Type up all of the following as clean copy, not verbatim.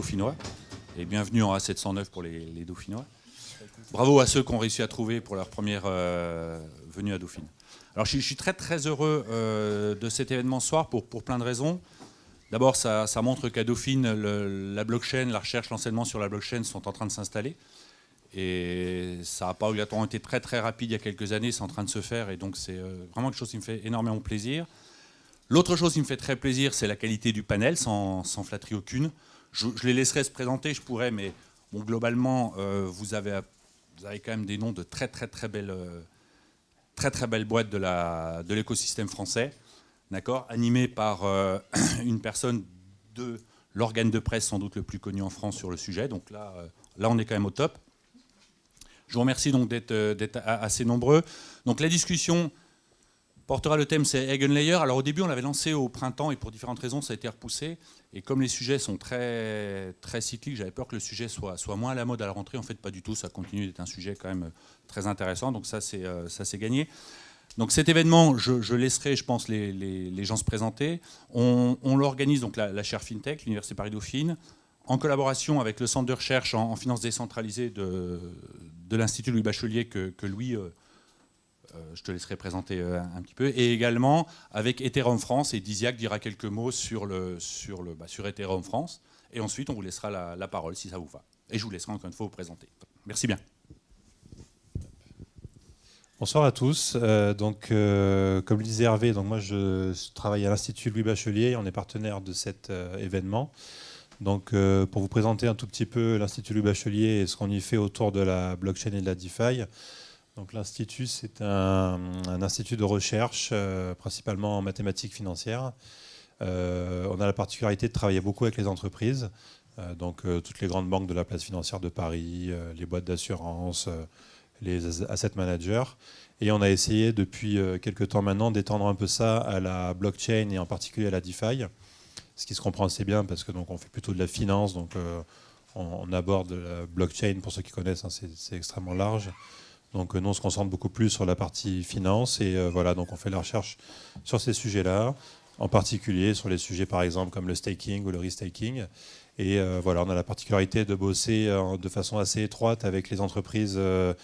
dauphinois. Et bienvenue en A709 pour les dauphinois. Bravo à ceux qui ont réussi à trouver pour leur première venue à Dauphine. Alors je suis très très heureux de cet événement ce soir pour plein de raisons. D'abord, ça montre qu'à Dauphine, la blockchain, la recherche, l'enseignement sur la blockchain sont en train de s'installer. Et ça n'a pas obligatoirement été très très rapide il y a quelques années, c'est en train de se faire. Et donc c'est vraiment quelque chose qui me fait énormément plaisir. L'autre chose qui me fait très plaisir, c'est la qualité du panel, sans flatterie aucune. Je les laisserai se présenter, je pourrais, mais bon, globalement, vous avez quand même des noms de très belles boîtes de l'écosystème français, d'accord, animés par une personne de l'organe de presse sans doute le plus connu en France sur le sujet. Donc là, on est quand même au top. Je vous remercie donc d'être assez nombreux. Donc la discussion portera le thème, c'est Eigenlayer. Alors au début, on l'avait lancé au printemps et pour différentes raisons, ça a été repoussé. Et comme les sujets sont très cycliques, j'avais peur que le sujet soit moins à la mode à la rentrée. En fait, pas du tout. Ça continue d'être un sujet quand même très intéressant. Donc ça, c'est gagné. Donc cet événement, je laisserai, je pense, les gens se présenter. On l'organise, donc la chaire FinTech, l'Université Paris-Dauphine, en collaboration avec le centre de recherche en finance décentralisée de l'Institut Louis Bachelier que Louis... je te laisserai présenter un petit peu, et également avec Ethereum France, et Diziac dira quelques mots sur Ethereum France, et ensuite on vous laissera la parole si ça vous va. Et je vous laisserai encore une fois vous présenter. Merci bien. Bonsoir à tous. Comme le disait Hervé, moi je travaille à l'Institut Louis Bachelier, on est partenaire de cet événement. Donc pour vous présenter un tout petit peu l'Institut Louis Bachelier et ce qu'on y fait autour de la blockchain et de la DeFi. Donc l'Institut, c'est un institut de recherche, principalement en mathématiques financières. On a la particularité de travailler beaucoup avec les entreprises, toutes les grandes banques de la place financière de Paris, les boîtes d'assurance, les asset managers. Et on a essayé depuis quelques temps maintenant d'étendre un peu ça à la blockchain et en particulier à la DeFi, ce qui se comprend assez bien parce que on fait plutôt de la finance, on aborde la blockchain, pour ceux qui connaissent, c'est extrêmement large. Donc nous, on se concentre beaucoup plus sur la partie finance et donc on fait la recherche sur ces sujets-là, en particulier sur les sujets par exemple comme le staking ou le restaking. Et on a la particularité de bosser de façon assez étroite avec les entreprises de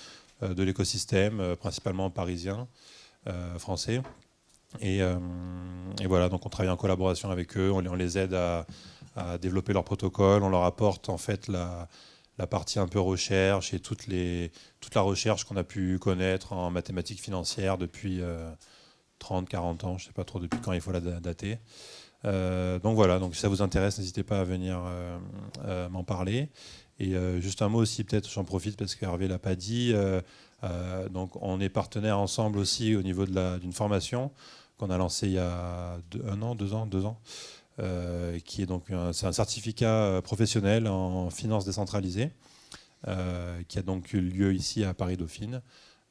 l'écosystème, principalement parisiens, français. Et donc on travaille en collaboration avec eux, on les aide à développer leur protocole, on leur apporte en fait la partie un peu recherche et toute la recherche qu'on a pu connaître en mathématiques financières depuis 30-40 ans, je ne sais pas trop depuis quand il faut la dater. Donc si ça vous intéresse, n'hésitez pas à venir m'en parler. Et juste un mot aussi, peut-être j'en profite parce qu'Hervé ne l'a pas dit, on est partenaires ensemble aussi au niveau d'une formation qu'on a lancée il y a 2 ans. Qui est c'est un certificat professionnel en finance décentralisée qui a donc eu lieu ici à Paris-Dauphine.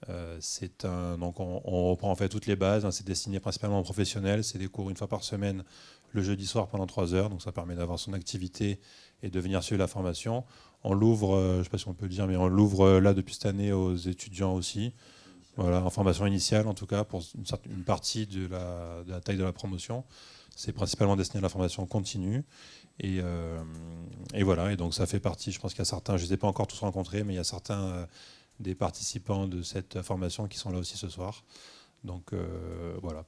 On reprend en fait toutes les bases, c'est destiné principalement aux professionnels, c'est des cours une fois par semaine le jeudi soir pendant 3 heures, donc ça permet d'avoir son activité et de venir suivre la formation. On l'ouvre, je ne sais pas si on peut le dire, mais on l'ouvre là depuis cette année aux étudiants aussi. Voilà, en formation initiale en tout cas, pour une partie de la taille de la promotion. C'est principalement destiné à la formation continue. Et donc ça fait partie, je pense qu'il y a certains, je ne les ai pas encore tous rencontrés, mais il y a certains des participants de cette formation qui sont là aussi ce soir. Donc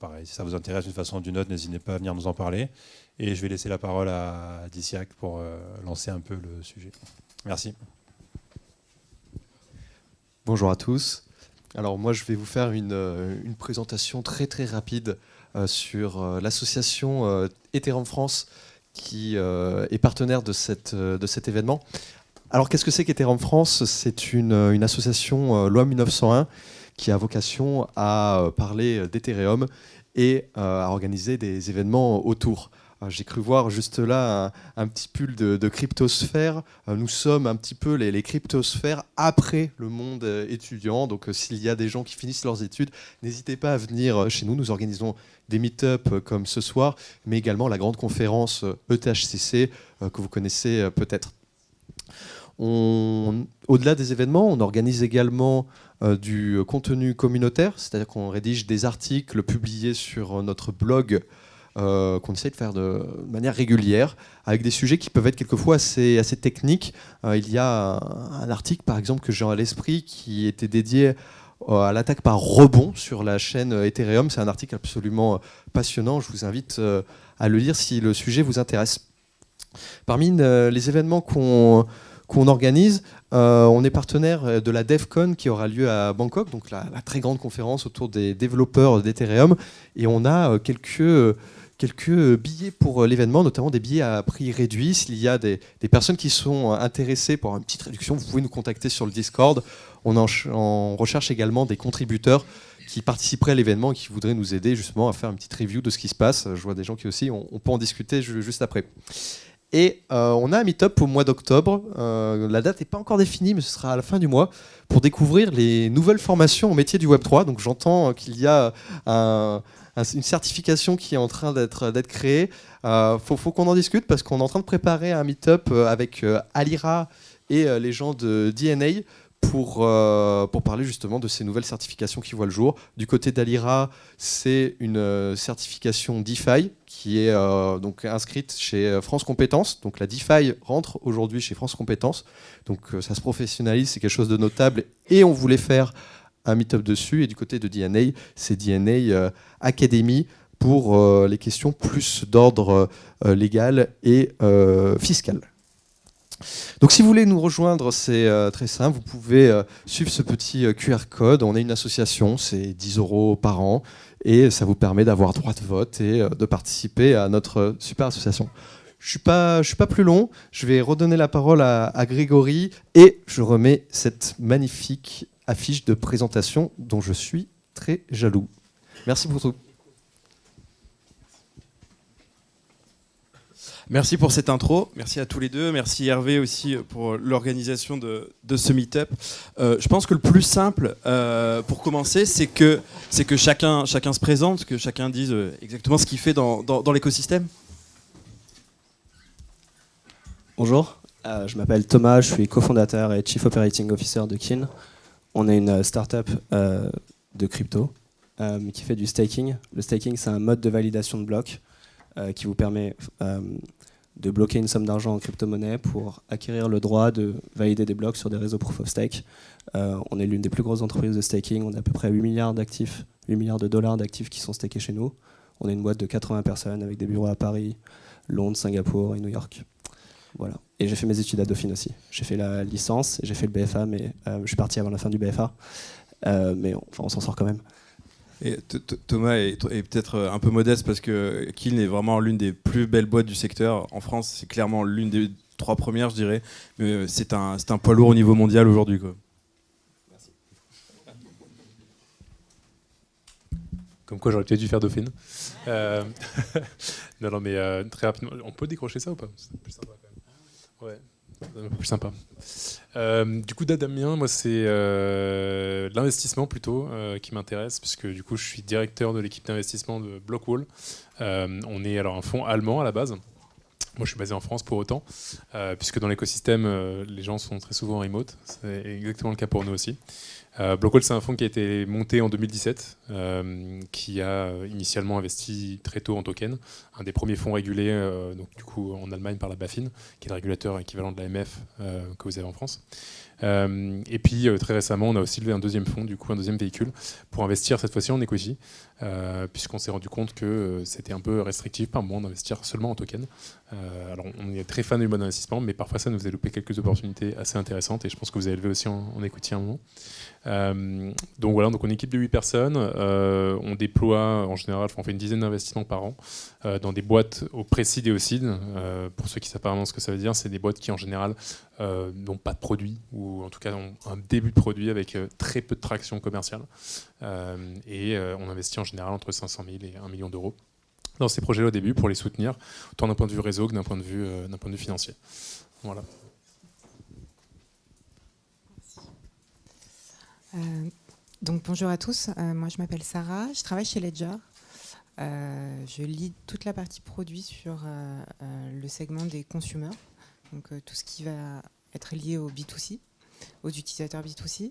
pareil, si ça vous intéresse d'une façon ou d'une autre, n'hésitez pas à venir nous en parler. Et je vais laisser la parole à Diziac pour lancer un peu le sujet. Merci. Bonjour à tous. Alors moi je vais vous faire une présentation très très rapide sur l'association Ethereum France qui est partenaire de cet événement. Alors qu'est-ce que c'est qu'Ethereum France ? C'est une association loi 1901 qui a vocation à parler d'Ethereum et à organiser des événements autour. J'ai cru voir juste là un petit pull de cryptosphère. Nous sommes un petit peu les cryptosphères après le monde étudiant. Donc s'il y a des gens qui finissent leurs études, n'hésitez pas à venir chez nous. Nous organisons des meet-up comme ce soir, mais également la grande conférence ETHCC que vous connaissez peut-être. Au-delà des événements, on organise également du contenu communautaire, c'est-à-dire qu'on rédige des articles publiés sur notre blog qu'on essaie de faire de manière régulière, avec des sujets qui peuvent être quelquefois assez techniques. Il y a un article, par exemple, que j'ai à l'esprit qui était dédié à l'attaque par rebond sur la chaîne Ethereum. C'est un article absolument passionnant. Je vous invite à le lire si le sujet vous intéresse. Parmi les événements qu'on organise, on est partenaire de la DevCon qui aura lieu à Bangkok, donc la très grande conférence autour des développeurs d'Ethereum. Et on a quelques billets pour l'événement, notamment des billets à prix réduit. S'il y a des personnes qui sont intéressées pour une petite réduction, vous pouvez nous contacter sur le Discord. On recherche également des contributeurs qui participeraient à l'événement et qui voudraient nous aider justement à faire une petite review de ce qui se passe. Je vois des gens qui aussi, on peut en discuter juste après. Et on a un meet-up au mois d'octobre. La date n'est pas encore définie, mais ce sera à la fin du mois, pour découvrir les nouvelles formations au métier du Web3. Donc j'entends qu'il y a une certification qui est en train d'être créée. Faut qu'on en discute parce qu'on est en train de préparer un meet-up avec Alira et les gens de DNA pour parler justement de ces nouvelles certifications qui voient le jour. Du côté d'Alira, c'est une certification DeFi qui est donc inscrite chez France Compétences. Donc la DeFi rentre aujourd'hui chez France Compétences. Donc ça se professionnalise, c'est quelque chose de notable. Et on voulait faire un meet-up dessus. Et du côté de DNA, c'est DNA Academy pour les questions plus d'ordre légal et fiscal. Donc si vous voulez nous rejoindre, c'est très simple, vous pouvez suivre ce petit QR code. On est une association, c'est 10 € par an et ça vous permet d'avoir droit de vote et de participer à notre super association. Je suis pas plus long, je vais redonner la parole à Grégory et je remets cette magnifique affiche de présentation dont je suis très jaloux. Merci pour tout. Merci pour cette intro, merci à tous les deux, merci Hervé aussi pour l'organisation de ce meet-up. Je pense que le plus simple pour commencer, c'est que chacun se présente, que chacun dise exactement ce qu'il fait dans l'écosystème. Bonjour, je m'appelle Thomas, je suis cofondateur et Chief Operating Officer de Kin. On est une startup de crypto qui fait du staking. Le staking, c'est un mode de validation de blocs qui vous permet de bloquer une somme d'argent en crypto-monnaie pour acquérir le droit de valider des blocs sur des réseaux proof of stake. On est l'une des plus grosses entreprises de staking. On a à peu près 8 milliards d'actifs, 8 milliards de dollars d'actifs qui sont stakés chez nous. On est une boîte de 80 personnes avec des bureaux à Paris, Londres, Singapour et New York. Voilà. Et j'ai fait mes études à Dauphine aussi. J'ai fait la licence, j'ai fait le BFA, mais je suis parti avant la fin du BFA. Mais on s'en sort quand même. Et Thomas est peut-être un peu modeste parce que Kin est vraiment l'une des plus belles boîtes du secteur. En France, c'est clairement l'une des 3 premières, je dirais. Mais c'est un poids lourd au niveau mondial aujourd'hui, quoi. Merci. Comme quoi, j'aurais peut-être dû faire Dauphine. Non, mais très rapidement. On peut décrocher ça ou pas? C'est plus sympa quand même. Ouais. Plus sympa. Du coup, Damien, moi c'est l'investissement plutôt qui m'intéresse, puisque du coup je suis directeur de l'équipe d'investissement de Blockwall. On est alors un fonds allemand à la base. Moi je suis basé en France pour autant, puisque dans l'écosystème les gens sont très souvent en remote. C'est exactement le cas pour nous aussi. Blockwall, c'est un fonds qui a été monté en 2017, qui a initialement investi très tôt en token, un des premiers fonds régulés donc, du coup, en Allemagne par la BaFin, qui est le régulateur équivalent de l'AMF que vous avez en France. Et puis très récemment, on a aussi levé un deuxième fonds, du coup un deuxième véhicule, pour investir cette fois-ci en equity, puisqu'on s'est rendu compte que c'était un peu restrictif par moment d'investir seulement en token. Alors on est très fan du mode d'investissement, mais parfois ça nous a loupé quelques opportunités assez intéressantes, et je pense que vous avez levé aussi en equity à un moment. Donc voilà, donc on est une équipe de 8 personnes, on déploie en général, on fait une dizaine d'investissements par an dans des boîtes au pré-seed et au seed. Pour ceux qui savent pas vraiment ce que ça veut dire, c'est des boîtes qui en général n'ont pas de produit, ou en tout cas ont un début de produit avec très peu de traction commerciale, et on investit en général entre 500 000 et 1 million d'euros dans ces projets-là au début pour les soutenir, tant d'un point de vue réseau que d'un point de vue financier. Voilà. Donc bonjour à tous, moi je m'appelle Sarah, je travaille chez Ledger. Je lead toute la partie produit sur le segment des consumers, donc tout ce qui va être lié au B2C, aux utilisateurs B2C.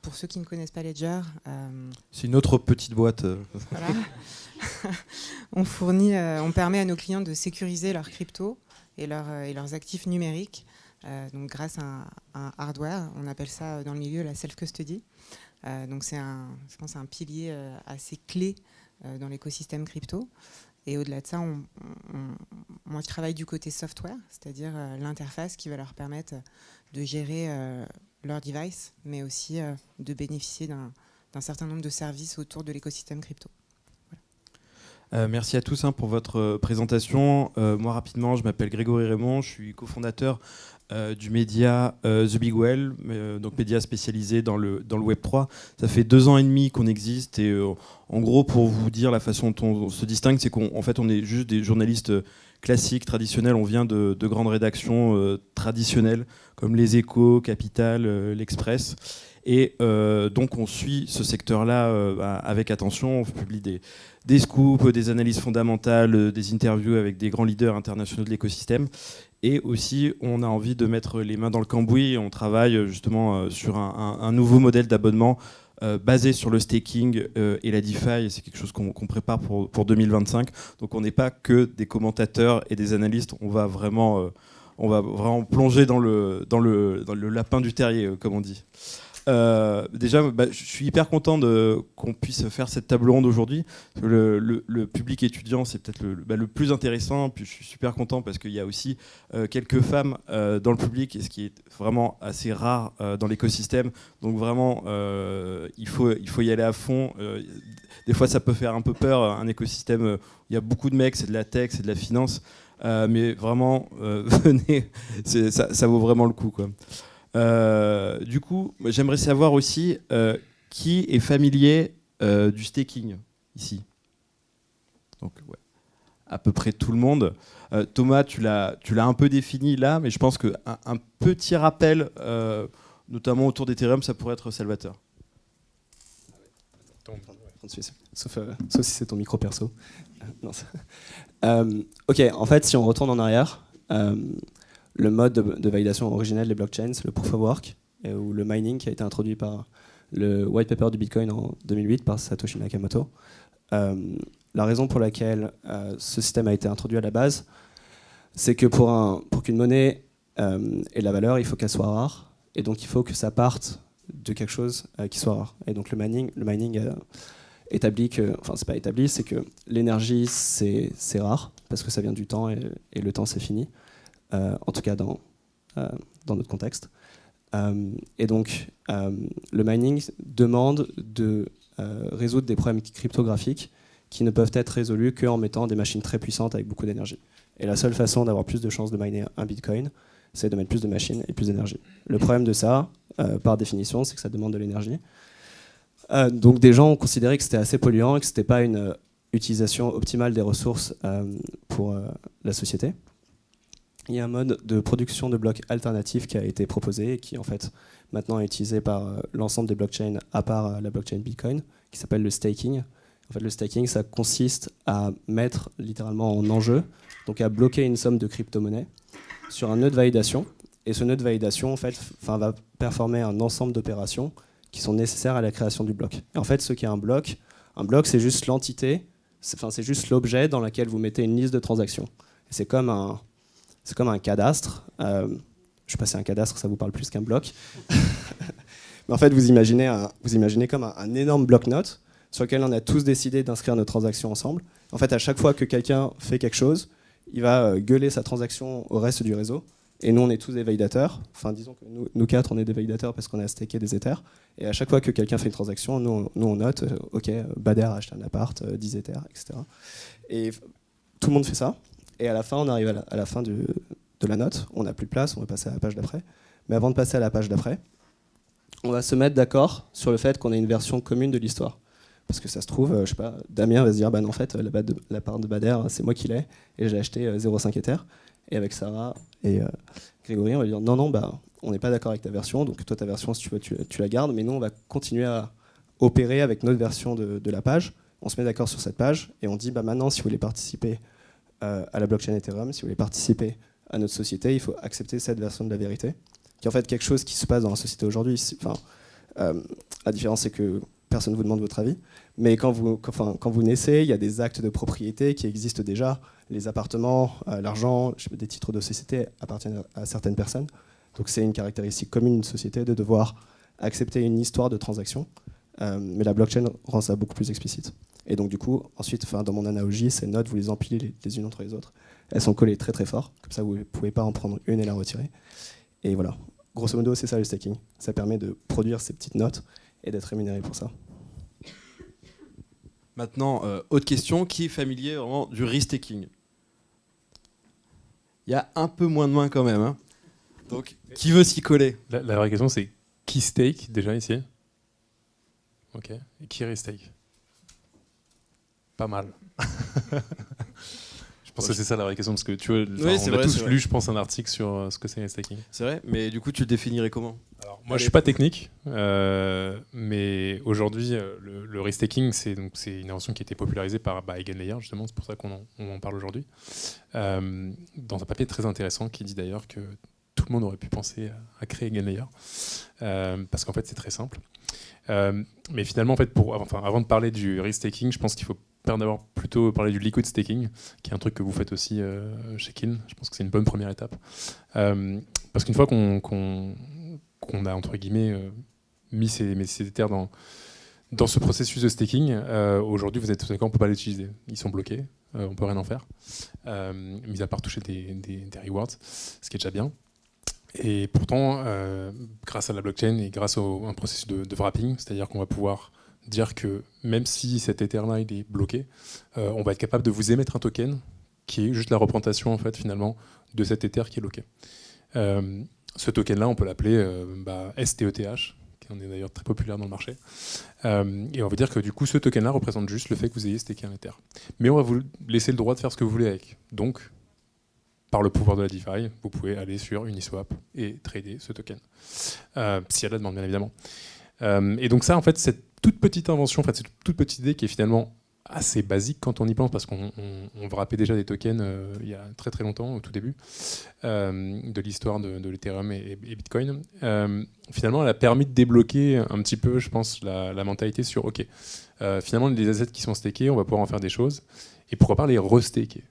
Pour ceux qui ne connaissent pas Ledger, c'est une autre petite boîte. Voilà. on permet à nos clients de sécuriser leurs cryptos et leurs actifs numériques, donc grâce à un hardware. On appelle ça dans le milieu la self-custody. Donc je pense, un pilier assez clé dans l'écosystème crypto. Et au-delà de ça, moi je travaille du côté software, c'est-à-dire l'interface qui va leur permettre de gérer leur device, mais aussi de bénéficier d'un certain nombre de services autour de l'écosystème crypto. Voilà. Merci à tous pour votre présentation. Moi rapidement, je m'appelle Grégory Raymond, je suis cofondateur du média The Big Well, donc média spécialisé dans le Web3. Ça fait 2 ans et demi qu'on existe et en gros, pour vous dire la façon dont on se distingue, c'est qu'en fait on est juste des journalistes classiques, traditionnels. On vient de grandes rédactions traditionnelles comme Les Échos, Capital, L'Express. Et donc on suit ce secteur-là avec attention. On publie des scoops, des analyses fondamentales, des interviews avec des grands leaders internationaux de l'écosystème. Et aussi, on a envie de mettre les mains dans le cambouis. Et on travaille justement sur un nouveau modèle d'abonnement basé sur le staking et la DeFi. C'est quelque chose qu'on prépare pour 2025. Donc on n'est pas que des commentateurs et des analystes. On va vraiment plonger dans le lapin du terrier, comme on dit. Déjà, je suis hyper content qu'on puisse faire cette table ronde aujourd'hui. Le public étudiant, c'est peut-être le plus intéressant. Puis je suis super content parce qu'il y a aussi quelques femmes dans le public, et ce qui est vraiment assez rare dans l'écosystème. Donc vraiment, il faut y aller à fond. Des fois, ça peut faire un peu peur, un écosystème où il y a beaucoup de mecs, c'est de la tech, c'est de la finance. Mais vraiment, venez, ça vaut vraiment le coup, quoi. Du coup, j'aimerais savoir aussi qui est familier du staking ici. Donc, ouais, à peu près tout le monde. Thomas, tu l'as un peu défini là, mais je pense qu'un petit rappel, notamment autour d'Ethereum, ça pourrait être salvateur. Sauf si c'est ton micro perso. Non, ok, en fait, si on retourne en arrière, le mode de validation originel des blockchains, c'est le proof of work, ou le mining qui a été introduit par le white paper du Bitcoin en 2008 par Satoshi Nakamoto. La raison pour laquelle ce système a été introduit à la base, c'est que pour qu'une monnaie ait de la valeur, il faut qu'elle soit rare, et donc il faut que ça parte de quelque chose qui soit rare. Et donc le mining établit que, enfin c'est pas établi, c'est que l'énergie c'est rare parce que ça vient du temps et le temps c'est fini. En tout cas dans notre contexte. Et donc, le mining demande de résoudre des problèmes cryptographiques qui ne peuvent être résolus qu'en mettant des machines très puissantes avec beaucoup d'énergie. Et la seule façon d'avoir plus de chances de miner un Bitcoin, c'est de mettre plus de machines et plus d'énergie. Le problème de ça, par définition, c'est que ça demande de l'énergie. Donc des gens ont considéré que c'était assez polluant et que ce n'était pas une utilisation optimale des ressources pour la société. Il y a un mode de production de blocs alternatif qui a été proposé et qui en fait maintenant est utilisé par l'ensemble des blockchains à part la blockchain Bitcoin, qui s'appelle le staking. En fait, le staking, ça consiste à mettre littéralement en enjeu, donc à bloquer une somme de crypto-monnaies sur un nœud de validation. Et ce nœud de validation en fait, va performer un ensemble d'opérations qui sont nécessaires à la création du bloc. Et en fait, ce qu'est un bloc c'est juste l'entité, c'est juste l'objet dans lequel vous mettez une liste de transactions. Et c'est comme un cadastre. Je ne sais pas si un cadastre, ça vous parle plus qu'un bloc. Mais en fait, vous imaginez comme un énorme bloc-notes sur lequel on a tous décidé d'inscrire nos transactions ensemble. En fait, à chaque fois que quelqu'un fait quelque chose, il va gueuler sa transaction au reste du réseau. Et nous, on est tous des validateurs. Enfin, disons que nous 4, on est des validateurs parce qu'on a stacké des Ethers. Et à chaque fois que quelqu'un fait une transaction, nous on note, OK, Bader a acheté un appart, 10 Ethers, etc. Et tout le monde fait ça. Et à la fin, on arrive à la fin de la note. On n'a plus de place, on va passer à la page d'après. Mais avant de passer à la page d'après, on va se mettre d'accord sur le fait qu'on ait une version commune de l'histoire. Parce que ça se trouve, je sais pas, Damien va se dire, bah non, en fait, la part de Bader, c'est moi qui l'ai, et j'ai acheté 0,5 Ether. Et avec Sarah et Grégory, on va dire, non, bah, on n'est pas d'accord avec ta version, donc toi, ta version, si tu veux, tu la gardes, mais nous, on va continuer à opérer avec notre version de la page. On se met d'accord sur cette page, et on dit, bah maintenant, si vous voulez participer à la blockchain Ethereum, si vous voulez participer à notre société, il faut accepter cette version de la vérité, qui est en fait quelque chose qui se passe dans la société aujourd'hui. La différence, c'est que personne ne vous demande votre avis. Mais quand vous naissez, il y a des actes de propriété qui existent déjà. Les appartements, l'argent, des titres de société appartiennent à certaines personnes. Donc c'est une caractéristique commune d'une société de devoir accepter une histoire de transaction. Mais la blockchain rend ça beaucoup plus explicite. Et donc du coup, ensuite, dans mon analogie, ces notes, vous les empilez les unes entre les autres. Elles sont collées très très fort. Comme ça, vous ne pouvez pas en prendre une et la retirer. Et voilà. Grosso modo, c'est ça le staking. Ça permet de produire ces petites notes et d'être rémunéré pour ça. Maintenant, autre question, qui est familier vraiment du restaking? Il y a un peu moins de mains quand même. Hein. Donc, qui veut s'y coller? La vraie question, c'est qui stake déjà ici? Ok. Et qui restake? Pas mal. Je pense que c'est ça la vraie question, parce que tu vois, on a tous lu, je pense, un article sur ce que c'est le staking. C'est vrai, mais du coup, tu le définirais comment? Alors, moi, je suis pas technique, mais aujourd'hui, le restaking, c'est une invention qui a été popularisée par Eigenlayer, justement, c'est pour ça qu'on en parle aujourd'hui, dans un papier très intéressant qui dit d'ailleurs que tout le monde aurait pu penser à créer Eigenlayer, parce qu'en fait, c'est très simple. Mais finalement, en fait, avant de parler du restaking, je pense qu'il faut d'abord plutôt parler du liquid staking, qui est un truc que vous faites aussi chez Kin. Je pense que c'est une bonne première étape. Parce qu'une fois qu'on a, entre guillemets, mis ces Ethers dans ce processus de staking, aujourd'hui, vous êtes tous d'accord, on ne peut pas l'utiliser. Ils sont bloqués, on ne peut rien en faire, mis à part toucher des rewards, ce qui est déjà bien. Et pourtant, grâce à la blockchain et grâce à un processus de wrapping, c'est-à-dire qu'on va pouvoir dire que même si cet Ether-là il est bloqué, on va être capable de vous émettre un token qui est juste la représentation en fait finalement de cet Ether qui est loqué. Ce token-là, on peut l'appeler STETH, qui est d'ailleurs très populaire dans le marché. Et on va dire que du coup, ce token-là représente juste le fait que vous ayez staké un Ether. Mais on va vous laisser le droit de faire ce que vous voulez avec. Donc, par le pouvoir de la DeFi, vous pouvez aller sur Uniswap et trader ce token. S'il y a de la demande, bien évidemment. Et donc ça, en fait, cette toute petite invention, en fait, cette toute petite idée qui est finalement assez basique quand on y pense, parce qu'on wrappait déjà des tokens il y a très très longtemps, au tout début de l'histoire de l'Ethereum et Bitcoin. Finalement, elle a permis de débloquer un petit peu, je pense, la mentalité sur, ok, finalement, les assets qui sont stakés, on va pouvoir en faire des choses, et pourquoi pas les restaker,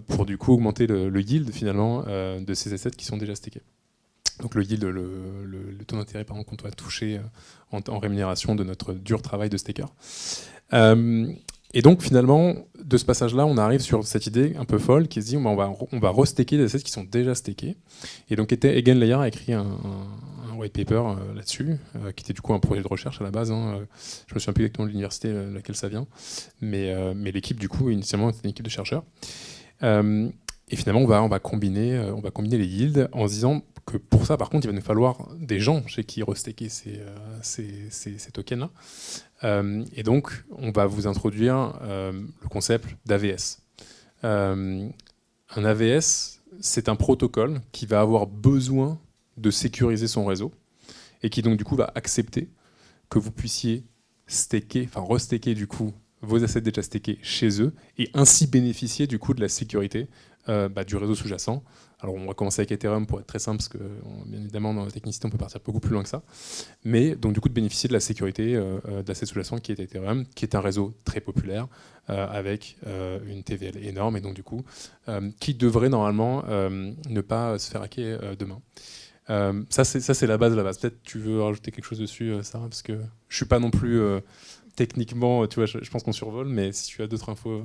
pour du coup augmenter le yield finalement de ces assets qui sont déjà stakés. Donc le yield, le taux d'intérêt qu'on doit toucher en rémunération de notre dur travail de staker. Et donc finalement, de ce passage-là, on arrive sur cette idée un peu folle qui se dit on va restaker des assets qui sont déjà stakés. Et donc Eigenlayer a écrit un white paper là-dessus, qui était du coup un projet de recherche à la base. Hein. Je me souviens plus exactement de l'université de laquelle ça vient, mais l'équipe du coup initialement c'était une équipe de chercheurs. Et finalement, on va combiner les yields en se disant que pour ça, par contre, il va nous falloir des gens chez qui restaker ces tokens-là. Et donc, on va vous introduire le concept d'AVS. Un AVS, c'est un protocole qui va avoir besoin de sécuriser son réseau et qui donc du coup va accepter que vous puissiez restaker du coup vos assets déjà stakés chez eux et ainsi bénéficier du coup de la sécurité du réseau sous-jacent. Alors on va commencer avec Ethereum pour être très simple parce que bien évidemment dans la technicité on peut partir beaucoup plus loin que ça, mais donc du coup de bénéficier de la sécurité d'assets sous-jacents qui est Ethereum, qui est un réseau très populaire avec une TVL énorme et donc du coup qui devrait normalement ne pas se faire hacker demain. Ça c'est la base de la base. Peut-être tu veux rajouter quelque chose dessus, Sarah, parce que je suis pas non plus techniquement, tu vois, je pense qu'on survole, mais si tu as d'autres infos.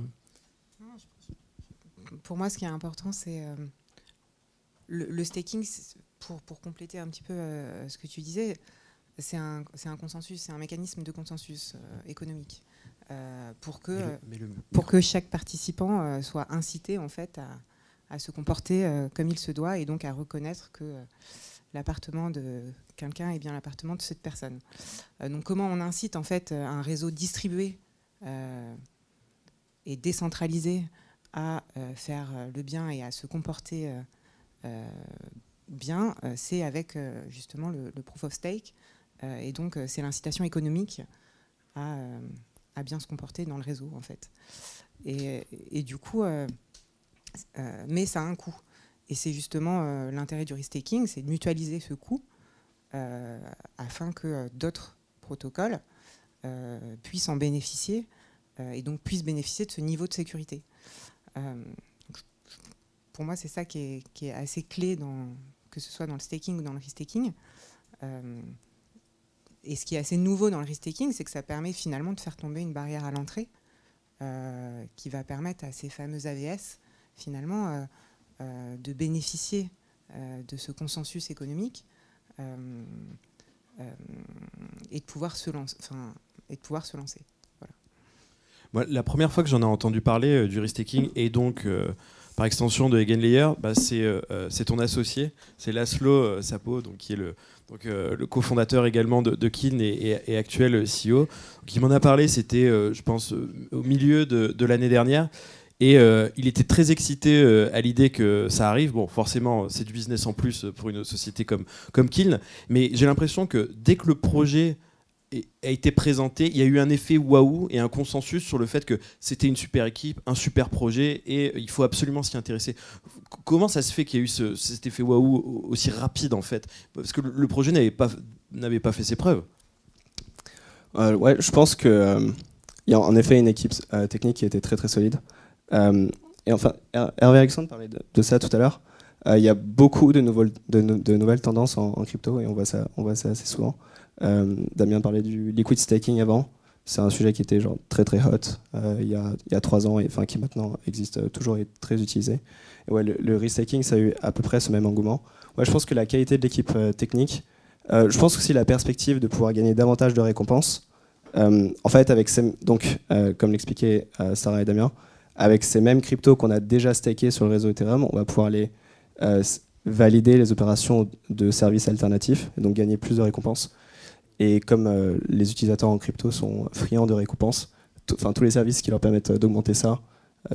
Pour moi, ce qui est important, c'est le staking, pour compléter un petit peu ce que tu disais, c'est un consensus, c'est un mécanisme de consensus économique pour que chaque participant soit incité en fait à se comporter comme il se doit et donc à reconnaître que l'appartement de quelqu'un est bien l'appartement de cette personne. Donc comment on incite en fait un réseau distribué et décentralisé à faire le bien et à se comporter bien, c'est avec justement le proof of stake. Et donc, c'est l'incitation économique à bien se comporter dans le réseau, en fait. Et du coup, mais ça a un coût. Et c'est justement l'intérêt du restaking, c'est de mutualiser ce coût afin que d'autres protocoles puissent en bénéficier et donc puissent bénéficier de ce niveau de sécurité. Pour moi, c'est ça qui est assez clé, que ce soit dans le staking ou dans le restaking. Et ce qui est assez nouveau dans le restaking, c'est que ça permet finalement de faire tomber une barrière à l'entrée qui va permettre à ces fameux AVS finalement de bénéficier de ce consensus économique et de pouvoir se lancer. Voilà. Moi, la première fois que j'en ai entendu parler du restaking et donc par extension de Eigenlayer, c'est ton associé, c'est Laszlo Sapo, donc, qui est le cofondateur également de Kin et actuel CEO. Donc, il m'en a parlé, c'était je pense au milieu de l'année dernière. Et il était très excité à l'idée que ça arrive. Bon, forcément, c'est du business en plus pour une société comme Kin. Mais j'ai l'impression que dès que le projet a été présenté, il y a eu un effet waouh et un consensus sur le fait que c'était une super équipe, un super projet et il faut absolument s'y intéresser. Comment ça se fait qu'il y a eu cet effet waouh aussi rapide en fait? Parce que le projet n'avait pas fait ses preuves. Ouais, je pense qu'il y a en effet une équipe technique qui était très très solide. Et enfin, Hervé Alexandre parlait de ça tout à l'heure. Il y a beaucoup de nouvelles tendances en crypto et on voit ça assez souvent. Damien parlait du liquid staking avant. C'est un sujet qui était genre très très hot il y a 3 ans et enfin qui maintenant existe toujours et est très utilisé. Et ouais, le restaking, ça a eu à peu près ce même engouement. Ouais, je pense que la qualité de l'équipe technique, je pense aussi la perspective de pouvoir gagner davantage de récompenses. En fait, comme l'expliquaient Sarah et Damien, avec ces mêmes cryptos qu'on a déjà stakés sur le réseau Ethereum, on va pouvoir valider les opérations de services alternatifs et donc gagner plus de récompenses. Et comme les utilisateurs en crypto sont friands de récompenses, tous les services qui leur permettent d'augmenter ça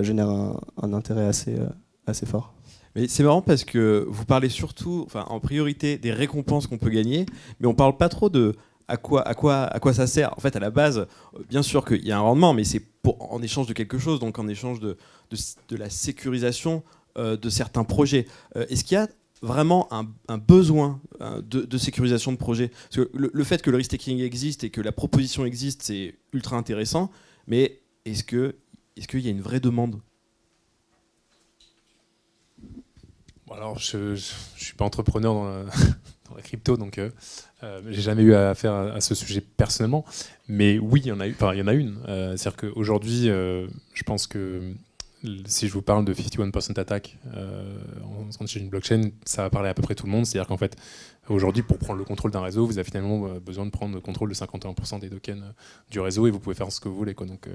génèrent un intérêt assez fort. Mais c'est marrant parce que vous parlez surtout, en priorité, des récompenses qu'on peut gagner, mais on ne parle pas trop de à quoi ça sert. En fait, à la base, bien sûr qu'il y a un rendement, mais c'est en échange de quelque chose, donc en échange de la sécurisation de certains projets. Est-ce qu'il y a vraiment un besoin de sécurisation de projet? Parce que le fait que le restaking existe et que la proposition existe, c'est ultra intéressant, mais est-ce qu'il y a une vraie demande? Bon, alors, je suis pas entrepreneur dans la crypto, donc j'ai jamais eu affaire à ce sujet personnellement. Mais oui, il y en a une. C'est-à-dire qu'aujourd'hui, je pense que si je vous parle de 51% attack sur une blockchain, ça va parler à peu près tout le monde. C'est-à-dire qu'en fait, aujourd'hui, pour prendre le contrôle d'un réseau, vous avez finalement besoin de prendre le contrôle de 51% des tokens du réseau et vous pouvez faire ce que vous voulez, quoi. Donc,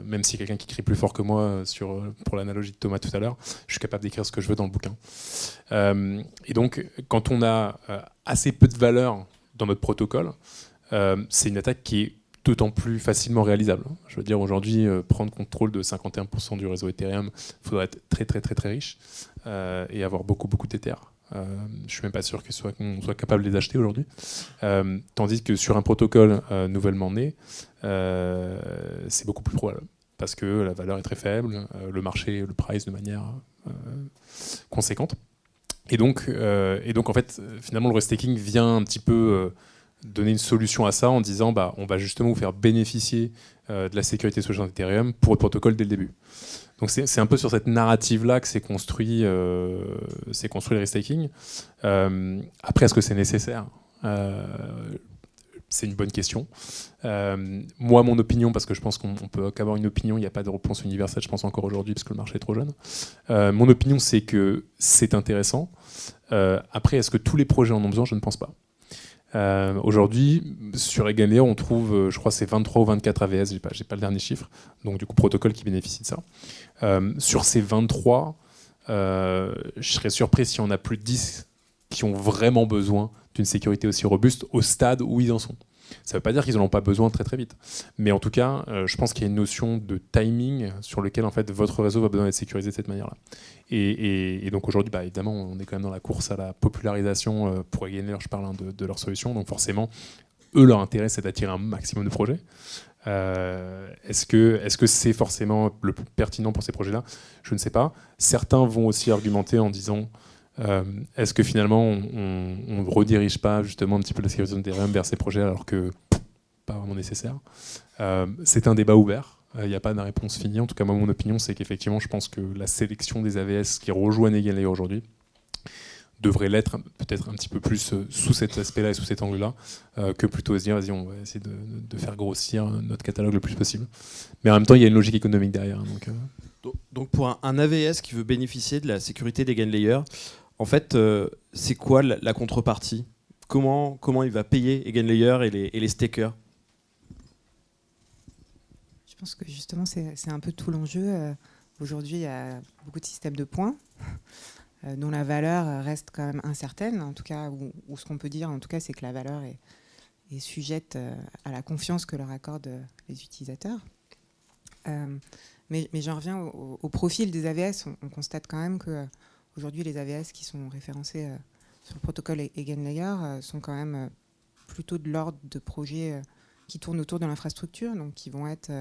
même si quelqu'un qui crie plus fort que moi pour l'analogie de Thomas tout à l'heure, je suis capable d'écrire ce que je veux dans le bouquin. Et donc, quand on a assez peu de valeur dans notre protocole, c'est une attaque qui est d'autant plus facilement réalisable. Je veux dire, aujourd'hui, prendre contrôle de 51% du réseau Ethereum, il faudrait être très très très très riche et avoir beaucoup d'Ether. Je ne suis même pas sûr qu'on soit capable de les acheter aujourd'hui. Tandis que sur un protocole nouvellement né, c'est beaucoup plus probable. Parce que la valeur est très faible, le marché le price de manière conséquente. Et donc, en fait, finalement, le restaking vient un petit peu donner une solution à ça en disant on va justement vous faire bénéficier de la sécurité sous Ethereum pour le protocole dès le début. Donc c'est un peu sur cette narrative-là que s'est construit le restaking. Après, est-ce que c'est nécessaire ? C'est une bonne question. Moi, mon opinion, parce que je pense qu'on peut qu'avoir une opinion, il n'y a pas de réponse universelle, je pense encore aujourd'hui, parce que le marché est trop jeune. Mon opinion, c'est que c'est intéressant. Après, est-ce que tous les projets en ont besoin ? Je ne pense pas. Aujourd'hui, sur Eigenlayer, on trouve, je crois, c'est 23 ou 24 AVS, j'ai pas le dernier chiffre, donc du coup, protocole qui bénéficie de ça. Sur ces 23, je serais surpris s'il y en a plus de 10 qui ont vraiment besoin d'une sécurité aussi robuste au stade où ils en sont. Ça ne veut pas dire qu'ils n'en ont pas besoin très très vite. Mais en tout cas, je pense qu'il y a une notion de timing sur lequel en fait, votre réseau va besoin d'être sécurisé de cette manière-là. Et donc aujourd'hui, évidemment, on est quand même dans la course à la popularisation pour Eigenlayer, je parle de leur solution. Donc forcément, eux, leur intérêt, c'est d'attirer un maximum de projets. Est-ce que c'est forcément le plus pertinent pour ces projets-là ? Je ne sais pas. Certains vont aussi argumenter en disant est-ce que finalement on ne redirige pas justement un petit peu la sécurisation d'Ethereum vers ces projets alors que pas vraiment nécessaire. C'est un débat ouvert. Il n'y a pas de réponse finie. En tout cas, moi, mon opinion, c'est qu'effectivement, je pense que la sélection des AVS qui rejoignent Eigenlayer aujourd'hui devrait l'être peut-être un petit peu plus sous cet aspect-là et sous cet angle-là, que plutôt se dire, vas-y, on va essayer de faire grossir notre catalogue le plus possible. Mais en même temps, il y a une logique économique derrière. Donc pour un AVS qui veut bénéficier de la sécurité d'Eigenlayer, en fait, c'est quoi la contrepartie ? Comment il va payer Eigenlayer et les stakers ? Je pense que justement, c'est un peu tout l'enjeu. Aujourd'hui, il y a beaucoup de systèmes de points dont la valeur reste quand même incertaine. En tout cas, ou ce qu'on peut dire, en tout cas, c'est que la valeur est sujette à la confiance que leur accordent les utilisateurs. Mais j'en reviens au profil des AVS. On constate quand même qu'aujourd'hui, les AVS qui sont référencés sur le protocole Eigenlayer sont quand même plutôt de l'ordre de projets qui tournent autour de l'infrastructure, donc qui vont être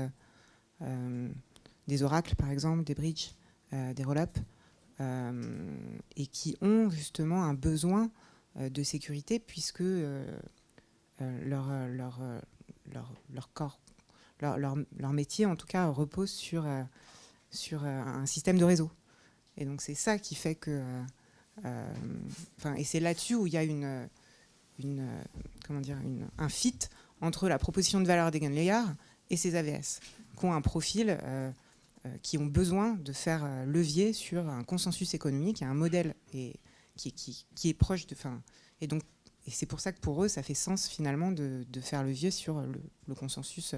des oracles, par exemple, des bridges, des roll-up, et qui ont justement un besoin de sécurité puisque leur métier, en tout cas, repose sur un système de réseau. Et donc c'est ça qui fait que... et c'est là-dessus où il y a un fit entre la proposition de valeur d'Eigenlayer et ces AVS, qui ont un profil, qui ont besoin de faire levier sur un consensus économique, un modèle qui est proche de... Et c'est pour ça que pour eux, ça fait sens finalement de faire levier sur le consensus,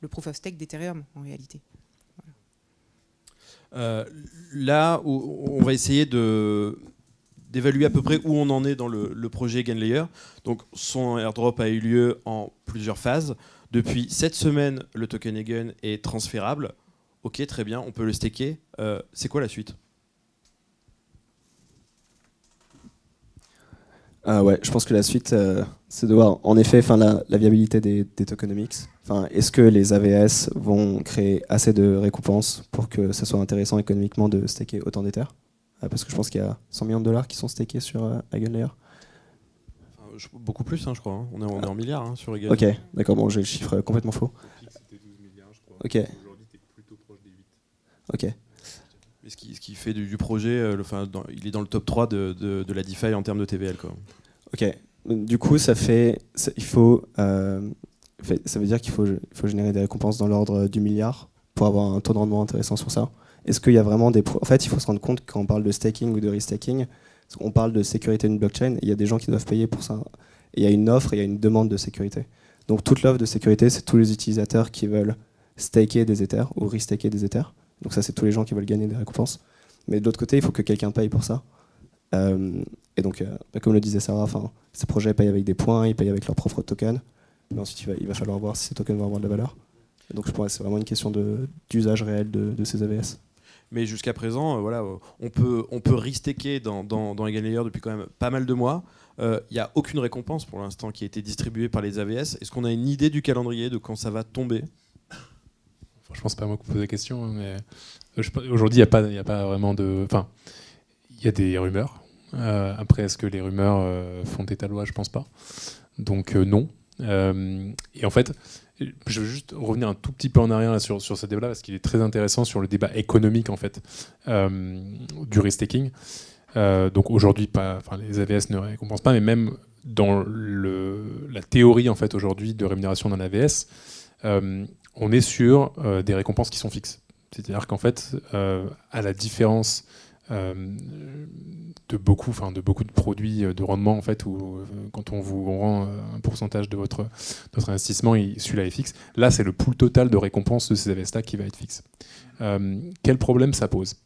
le proof of stake d'Ethereum en réalité. Voilà. Là où on va essayer d'évaluer à peu près où on en est dans le projet Eigenlayer. Donc son airdrop a eu lieu en plusieurs phases. Depuis 7 semaines, le token Eigen est transférable. Ok, très bien, on peut le staker. C'est quoi la suite ? Ouais, je pense que la suite, c'est de voir en effet la viabilité des tokenomics. Est-ce que les AVS vont créer assez de récompenses pour que ça soit intéressant économiquement de staker autant d'Ether ? Parce que je pense qu'il y a 100 millions de dollars qui sont stakés sur Eigenlayer. Beaucoup plus, je crois. On est en milliards sur Eigen. Ok, d'accord, bon, j'ai le chiffre complètement faux. C'était 12 milliards, je crois. Ok. Aujourd'hui, tu es plutôt proche des 8. Ok. Mais ce qui fait du projet, il est dans le top 3 de la DeFi en termes de TVL. Quoi. Ok. Du coup, ça veut dire qu'il faut générer des récompenses dans l'ordre du milliard pour avoir un taux de rendement intéressant sur ça. Est-ce qu'il y a vraiment En fait, il faut se rendre compte quand on parle de staking ou de restaking, on parle de sécurité d'une blockchain, il y a des gens qui doivent payer pour ça. Et il y a une offre et il y a une demande de sécurité. Donc toute l'offre de sécurité, c'est tous les utilisateurs qui veulent staker des Ethers ou restaker des Ethers. Donc ça, c'est tous les gens qui veulent gagner des récompenses. Mais de l'autre côté, il faut que quelqu'un paye pour ça. Et donc, comme le disait Sarah, ces projets payent avec des points, ils payent avec leur propre token. Mais ensuite, il va falloir voir si ces tokens vont avoir de la valeur. Et donc je pense que c'est vraiment une question d'usage réel de ces AVS. Mais jusqu'à présent, on peut restaker dans Eigenlayer depuis quand même pas mal de mois. Il n'y a aucune récompense pour l'instant qui a été distribuée par les AVS. Est-ce qu'on a une idée du calendrier de quand ça va tomber ? Je pense pas à moi qu'on pose la question, mais aujourd'hui, il n'y a pas vraiment de... il y a des rumeurs. Après, est-ce que les rumeurs font état de loi ? Je pense pas. Donc non. Et en fait, je veux juste revenir un tout petit peu en arrière là, sur ce débat-là, parce qu'il est très intéressant sur le débat économique en fait, du restaking. Donc aujourd'hui, les AVS ne récompensent pas, mais même dans la théorie en fait, aujourd'hui de rémunération d'un AVS, on est sur des récompenses qui sont fixes. C'est-à-dire qu'en fait, à la différence de beaucoup de produits de rendement en fait, où quand on vous rend un pourcentage de votre investissement, celui-là est fixe. Là, c'est le pool total de récompenses de ces AVS-là qui va être fixe. Quel problème ça pose ?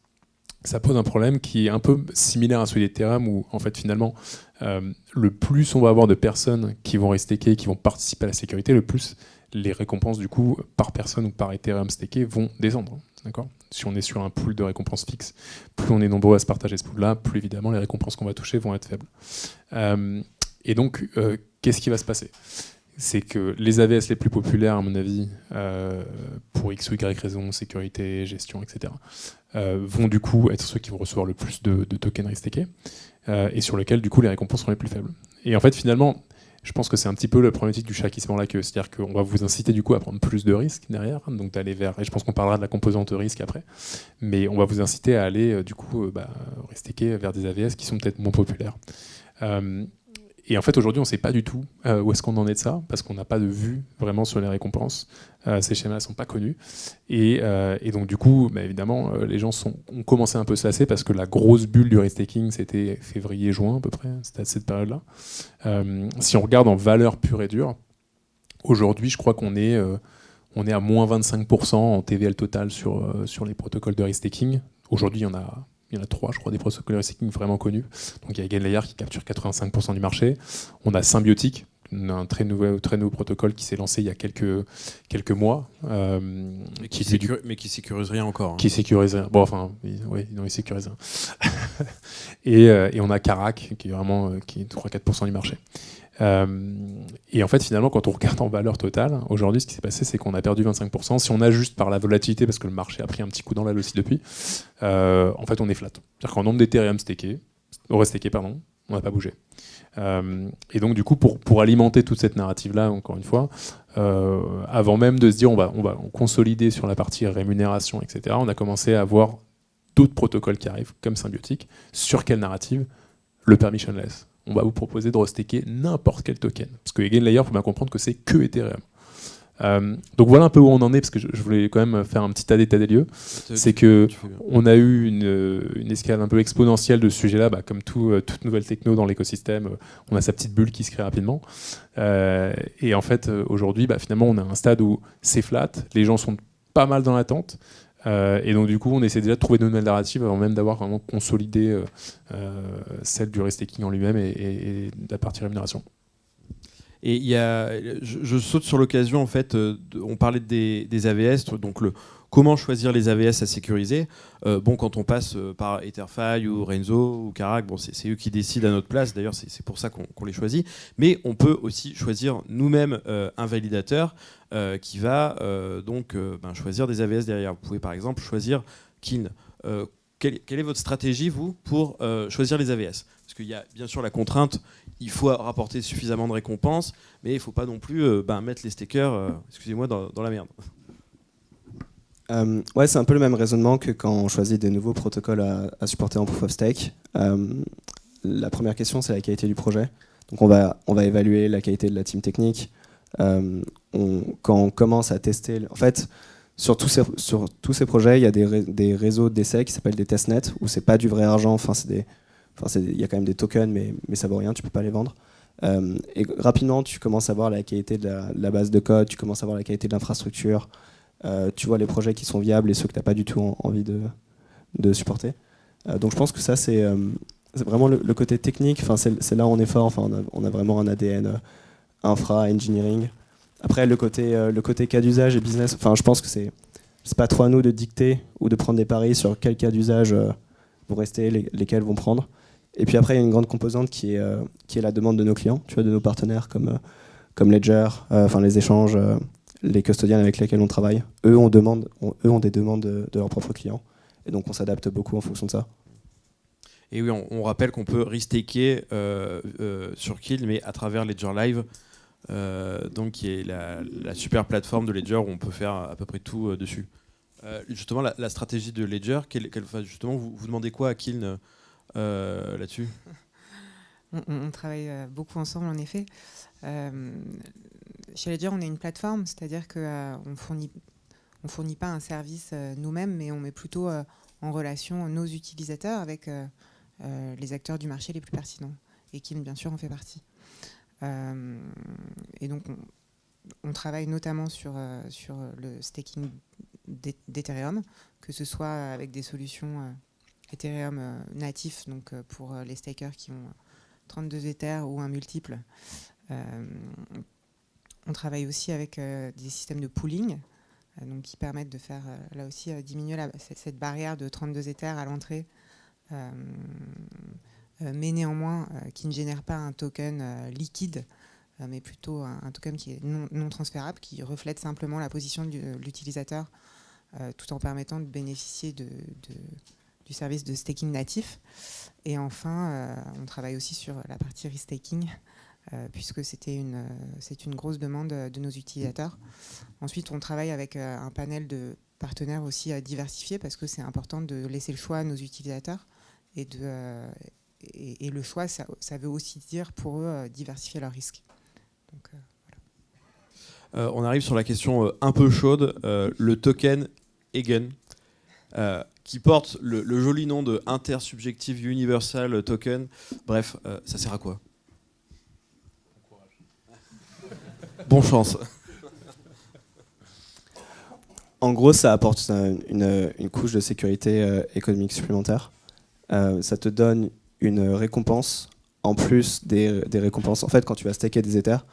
Ça pose un problème qui est un peu similaire à celui d'Ethereum, où en fait finalement, le plus on va avoir de personnes qui vont restaker, qui vont participer à la sécurité, le plus les récompenses du coup par personne ou par Ethereum staké vont descendre. D'accord ? Si on est sur un pool de récompenses fixes, plus on est nombreux à se partager ce pool-là, plus évidemment les récompenses qu'on va toucher vont être faibles. Et donc, qu'est-ce qui va se passer ? C'est que les AVS les plus populaires, à mon avis, pour X ou Y raison, sécurité, gestion, etc., vont du coup être ceux qui vont recevoir le plus de tokens restakés, et sur lesquels du coup les récompenses seront les plus faibles. Et en fait, finalement, je pense que c'est un petit peu la problématique du chat qui se mord la queue. C'est-à-dire qu'on va vous inciter du coup à prendre plus de risques derrière, donc d'aller vers, et je pense qu'on parlera de la composante risque après, mais on va vous inciter à aller du coup restaker vers des AVS qui sont peut-être moins populaires. Et en fait, aujourd'hui, on ne sait pas du tout où est-ce qu'on en est de ça, parce qu'on n'a pas de vue vraiment sur les récompenses. Ces schémas ne sont pas connus. Et donc, du coup, évidemment, les gens ont commencé un peu à se lasser, parce que la grosse bulle du restaking, c'était février-juin à peu près, c'était à cette période-là. Si on regarde en valeur pure et dure, aujourd'hui, je crois qu'on est à moins 25% en TVL total sur les protocoles de restaking. Aujourd'hui, il y en a 3, je crois, des protocoles de restaking vraiment connus. Donc il y a Gainlayer qui capture 85% du marché. On a Symbiotic, un très nouveau protocole qui s'est lancé il y a quelques mois. Mais qui sécurise rien encore. Hein. Qui sécurise rien. Bon, enfin, oui, non, il sécurise rien. et on a Karak, qui est 3-4% du marché. Et en fait, finalement, quand on regarde en valeur totale, aujourd'hui, ce qui s'est passé, c'est qu'on a perdu 25%. Si on ajuste par la volatilité, parce que le marché a pris un petit coup dans l'aile aussi depuis, en fait, on est flat. C'est-à-dire qu'en nombre d'Ethereum restakés, on n'a pas bougé. Et donc, du coup, pour alimenter toute cette narrative-là, encore une fois, avant même de se dire on va consolider sur la partie rémunération, etc., on a commencé à avoir d'autres protocoles qui arrivent, comme Symbiotic. Sur quelle narrative? Le permissionless. On va vous proposer de restaker n'importe quel token. Parce que Gainlayer, il faut bien comprendre que c'est que Ethereum. Donc voilà un peu où on en est, parce que je voulais quand même faire un petit état des lieux. C'est que on a eu une escale un peu exponentielle de ce sujet-là, comme toute nouvelle techno dans l'écosystème, on a sa petite bulle qui se crée rapidement. Et en fait, aujourd'hui, finalement, on a un stade où c'est flat, les gens sont pas mal dans l'attente. Et donc du coup, on essaie déjà de trouver de nouvelles narratives avant même d'avoir vraiment consolidé celle du restaking en lui-même et de la partie rémunération. Et je saute sur l'occasion, en fait, on parlait des AVS, donc comment choisir les AVS à sécuriser. Quand on passe par Etherfi ou Renzo ou Karak, c'est eux qui décident à notre place, d'ailleurs c'est pour ça qu'on les choisit. Mais on peut aussi choisir nous-mêmes un validateur qui va choisir des AVS derrière. Vous pouvez par exemple choisir Kin. Quelle est votre stratégie, vous, pour choisir les AVS? Parce qu'il y a bien sûr la contrainte, il faut rapporter suffisamment de récompenses, mais il ne faut pas non plus mettre les stakers excusez-moi, dans la merde. Ouais, c'est un peu le même raisonnement que quand on choisit des nouveaux protocoles à supporter en proof of stake. La première question, c'est la qualité du projet. Donc on va évaluer la qualité de la team technique. Quand on commence à tester... En fait, sur tous ces projets, il y a des réseaux d'essais qui s'appellent des testnets, où c'est pas du vrai argent, il y a quand même des tokens, mais ça vaut rien, tu peux pas les vendre. Et rapidement, tu commences à voir la qualité de la base de code, tu commences à voir la qualité de l'infrastructure, tu vois les projets qui sont viables et ceux que tu n'as pas du tout envie de supporter. Donc je pense que ça, c'est vraiment le côté technique, c'est là où on est fort, on a vraiment un ADN infra, engineering. Après, le côté cas d'usage et business, je pense que c'est pas trop à nous de dicter ou de prendre des paris sur quel cas d'usage vont rester, lesquels vont prendre. Et puis après, il y a une grande composante qui est la demande de nos clients, de nos partenaires comme Ledger, les échanges, les custodians avec lesquels on travaille. Eux ont des demandes de leurs propres clients. Et donc on s'adapte beaucoup en fonction de ça. Et oui, on rappelle qu'on peut restaker sur Kill, mais à travers Ledger Live, qui est la super plateforme de Ledger où on peut faire à peu près tout dessus. Justement, la stratégie de Ledger, justement, vous demandez quoi à Kill là-dessus? On travaille beaucoup ensemble, en effet. Chez Ledger, on est une plateforme, c'est-à-dire qu'on ne fournit pas un service nous-mêmes, mais on met plutôt en relation nos utilisateurs avec les acteurs du marché les plus pertinents. Et Kin, bien sûr, en fait partie. Et donc, on travaille notamment sur le staking d'Ethereum, que ce soit avec des solutions Ethereum natifs, donc pour les stakers qui ont 32 Ethers ou un multiple. On travaille aussi avec des systèmes de pooling, qui permettent de faire, là aussi, diminuer cette barrière de 32 Ethers à l'entrée, mais néanmoins qui ne génère pas un token liquide, mais plutôt un token qui est non transférable, qui reflète simplement la position de l'utilisateur, tout en permettant de bénéficier du service de staking natif. Et enfin, on travaille aussi sur la partie restaking, puisque c'est une grosse demande de nos utilisateurs. Ensuite, on travaille avec un panel de partenaires aussi diversifiés, parce que c'est important de laisser le choix à nos utilisateurs. Et le choix, ça veut aussi dire pour eux diversifier leurs risques. Donc, on arrive sur la question un peu chaude, le token Eigen, qui porte le joli nom de Intersubjective Universal Token. Bref, ça sert à quoi? Bonne chance. En gros, ça apporte une couche de sécurité économique supplémentaire. Ça te donne une récompense en plus des récompenses. En fait, quand tu vas stacker des Ethers,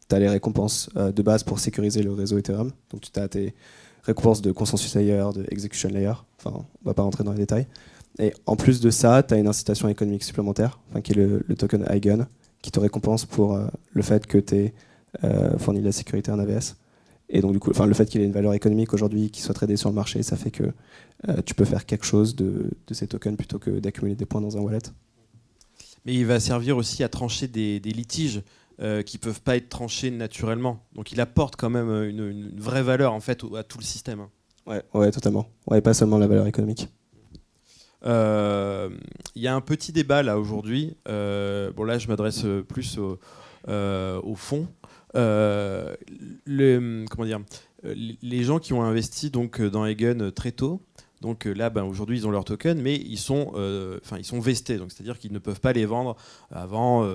tu as les récompenses de base pour sécuriser le réseau Ethereum. Donc tu as tes récompenses de consensus layer, de execution layer. Enfin, on ne va pas rentrer dans les détails. Et en plus de ça, tu as une incitation économique supplémentaire, qui est le token Eigen, qui te récompense pour le fait que tu aies fourni de la sécurité en AVS. Et donc, du coup, le fait qu'il ait une valeur économique aujourd'hui, qu'il soit tradé sur le marché, ça fait que tu peux faire quelque chose de ces tokens plutôt que d'accumuler des points dans un wallet. Mais il va servir aussi à trancher des litiges qui ne peuvent pas être tranchés naturellement. Donc il apporte quand même une vraie valeur en fait, à tout le système. Ouais, totalement. Ouais, pas seulement la valeur économique. Il y a un petit débat là aujourd'hui. Bon, là, je m'adresse plus au fond. Comment dire, les gens qui ont investi donc dans Eigen très tôt, donc là aujourd'hui ils ont leur token, mais ils sont vestés, donc c'est-à-dire qu'ils ne peuvent pas les vendre avant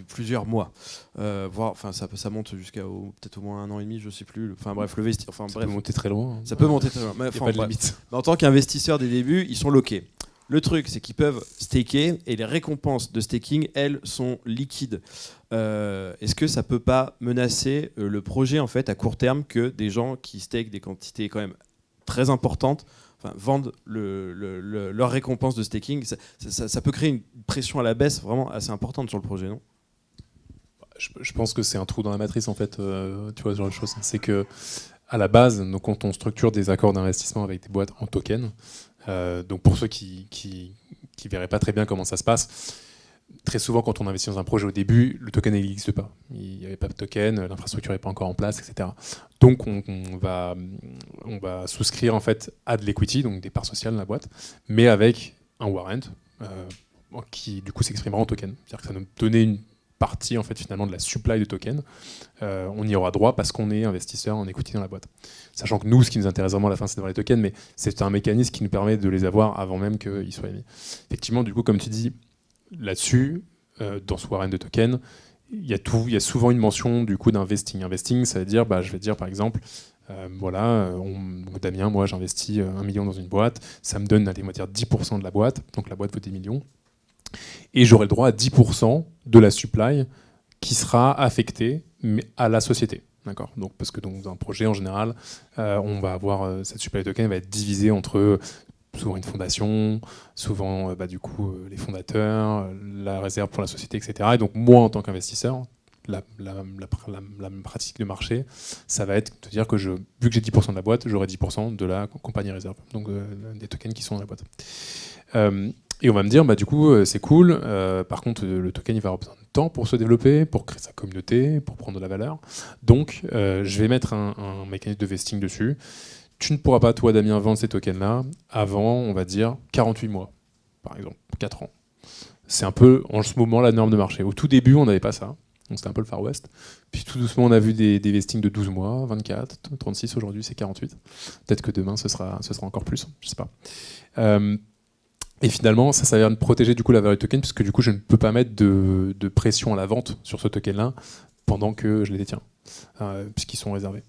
plusieurs mois, voire ça monte jusqu'à peut-être au moins 1 an et demi, je sais plus. Enfin bref, le vesti, ça peut monter très loin. Ça peut monter très loin. Il n'y a pas de limite. Mais en tant qu'investisseurs des débuts, ils sont loqués. Le truc, c'est qu'ils peuvent staker et les récompenses de staking, elles, sont liquides. Est-ce que ça peut pas menacer le projet en fait à court terme que des gens qui stakent des quantités quand même très importantes, vendent leur récompense de staking? Ça peut créer une pression à la baisse vraiment assez importante sur le projet, non? Je pense que c'est un trou dans la matrice en fait. Tu vois ce genre de choses. C'est que à la base, donc, quand on structure des accords d'investissement avec des boîtes en token. Donc pour ceux qui verraient pas très bien comment ça se passe, très souvent quand on investit dans un projet au début, le token n'existe pas. Il n'y avait pas de token, l'infrastructure n'est pas encore en place, etc. Donc on va souscrire en fait à de l'equity, donc des parts sociales dans la boîte, mais avec un warrant qui du coup s'exprimera en token. C'est-à-dire que ça nous donnait une partie en fait finalement de la supply de tokens, on y aura droit parce qu'on est investisseur en equity dans la boîte. Sachant que nous, ce qui nous intéresse vraiment à la fin, c'est d'avoir les tokens, mais c'est un mécanisme qui nous permet de les avoir avant même qu'ils soient émis. Effectivement, du coup, comme tu dis, là-dessus, dans ce warrant de tokens, il y a souvent une mention du coup d'investing. Investing, ça veut dire, je vais dire par exemple, Damien, moi j'investis 1 million dans une boîte, ça me donne, on va dire 10% de la boîte, donc la boîte vaut des millions. Et j'aurai le droit à 10% de la supply qui sera affectée à la société. D'accord. Donc, parce que dans un projet, en général, on va avoir cette supply token va être divisée entre souvent une fondation, souvent les fondateurs, la réserve pour la société, etc. Et donc moi, en tant qu'investisseur, la pratique de marché, ça va être de dire que vu que j'ai 10% de la boîte, j'aurai 10% de la compagnie réserve, donc des tokens qui sont dans la boîte. Et on va me dire, du coup, c'est cool. Par contre, le token, il va avoir besoin de temps pour se développer, pour créer sa communauté, pour prendre de la valeur. Donc, je vais mettre un mécanisme de vesting dessus. Tu ne pourras pas, toi, Damien, vendre ces tokens-là avant, on va dire, 48 mois, par exemple, 4 ans. C'est un peu, en ce moment, la norme de marché. Au tout début, on n'avait pas ça. Donc, c'était un peu le Far West. Puis, tout doucement, on a vu des vestings de 12 mois, 24, 36. Aujourd'hui, c'est 48. Peut-être que demain, ce sera encore plus. Je ne sais pas. Et finalement, ça s'avère de protéger du coup la valeur du token, puisque du coup, je ne peux pas mettre de pression à la vente sur ce token-là pendant que je les détiens, puisqu'ils sont réservés.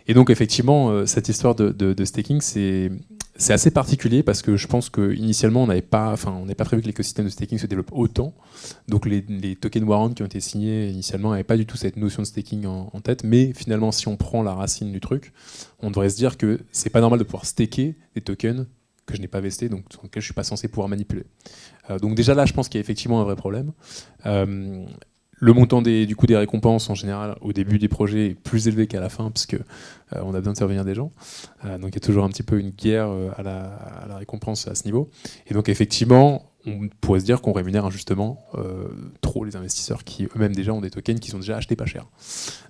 Et donc, effectivement, cette histoire de staking, c'est assez particulier parce que je pense qu'initialement, on n'est pas prévu que l'écosystème de staking se développe autant. Donc, les tokens warrants qui ont été signés initialement n'avaient pas du tout cette notion de staking en tête. Mais finalement, si on prend la racine du truc, on devrait se dire que c'est pas normal de pouvoir staker des tokens que je n'ai pas vesté, donc sur lequel je ne suis pas censé pouvoir manipuler. Donc déjà là, je pense qu'il y a effectivement un vrai problème. Le montant des récompenses, en général, au début des projets, est plus élevé qu'à la fin, parce qu'on a besoin de faire venir des gens. Donc il y a toujours un petit peu une guerre à la récompense à ce niveau. Et donc effectivement, on pourrait se dire qu'on rémunère injustement trop les investisseurs qui eux-mêmes déjà ont des tokens qui sont déjà achetés pas cher.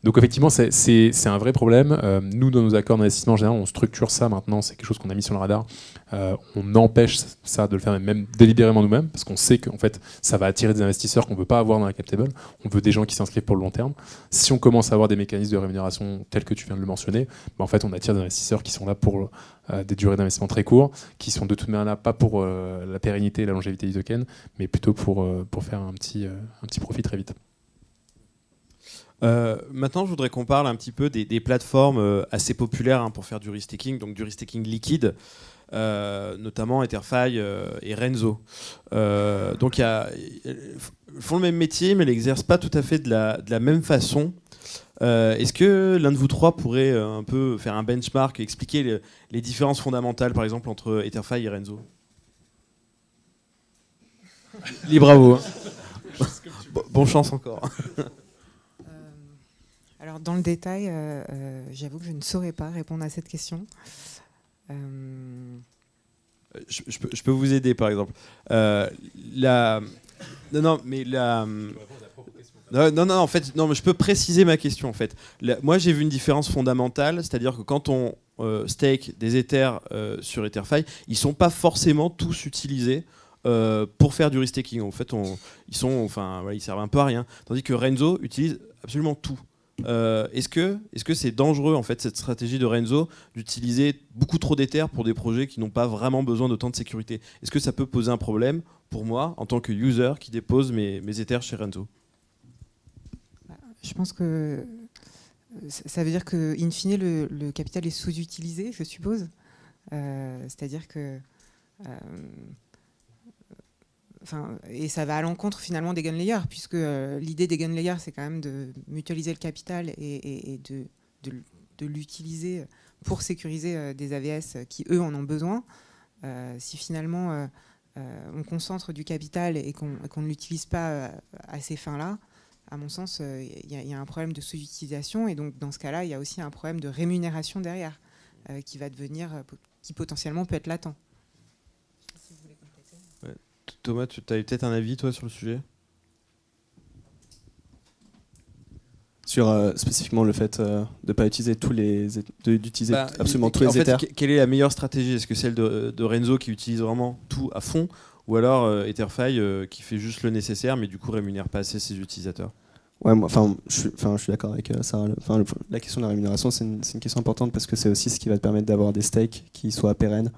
Donc effectivement, c'est un vrai problème. Nous, dans nos accords d'investissement en général, on structure ça maintenant, c'est quelque chose qu'on a mis sur le radar. On empêche ça de le faire même délibérément nous-mêmes, parce qu'on sait qu'en fait, ça va attirer des investisseurs qu'on ne veut pas avoir dans la cap table. On veut des gens qui s'inscrivent pour le long terme. Si on commence à avoir des mécanismes de rémunération tels que tu viens de le mentionner, en fait, on attire des investisseurs qui sont là pour des durées d'investissement très courtes, qui sont de toute manière là pas pour la pérennité et la longévité du token, mais plutôt pour faire un petit profit très vite. Maintenant, je voudrais qu'on parle un petit peu des plateformes assez populaires pour faire du restaking, donc du restaking liquide, notamment Etherfi et Renzo. Donc, ils font le même métier, mais ils l'exercent pas tout à fait de la même façon. Est-ce que l'un de vous trois pourrait un peu faire un benchmark et expliquer les différences fondamentales, par exemple, entre Etherfi et Renzo? Libre à vous. Bonne chance encore. Alors dans le détail, j'avoue que je ne saurais pas répondre à cette question. Je peux vous aider, par exemple. Non, en fait, non, mais je peux préciser ma question, en fait. Moi, j'ai vu une différence fondamentale, c'est-à-dire que quand on stake des Ethers sur Etherfi, ils sont pas forcément tous utilisés pour faire du restaking. En fait, ils servent un peu à rien. Tandis que Renzo utilise absolument tout. Est-ce que c'est dangereux, en fait, cette stratégie de Renzo d'utiliser beaucoup trop d'Ethers pour des projets qui n'ont pas vraiment besoin d'autant de sécurité? Est-ce que ça peut poser un problème pour moi en tant que user qui dépose mes Ethers chez Renzo? Je pense que ça veut dire que, in fine, le capital est sous-utilisé, je suppose. C'est-à-dire que et ça va à l'encontre finalement des gun layers, puisque l'idée des gun layers, c'est quand même de mutualiser le capital et de l'utiliser pour sécuriser des AVS qui, eux, en ont besoin. Si finalement on concentre du capital et qu'on ne l'utilise pas à ces fins-là, à mon sens, il y a un problème de sous-utilisation, et donc dans ce cas-là, il y a aussi un problème de rémunération derrière qui va devenir, qui potentiellement peut être latent. Thomas, tu as peut-être un avis, toi, sur le sujet? Sur spécifiquement le fait de ne pas utiliser d'utiliser absolument tous les Ethers. Quelle est la meilleure stratégie? Est-ce que celle de Renzo qui utilise vraiment tout à fond, ou alors Etherfi qui fait juste le nécessaire, mais du coup rémunère pas assez ses utilisateurs? Ouais, je suis d'accord avec Sarah. La question de la rémunération, c'est une question importante parce que c'est aussi ce qui va te permettre d'avoir des stakes qui soient pérennes.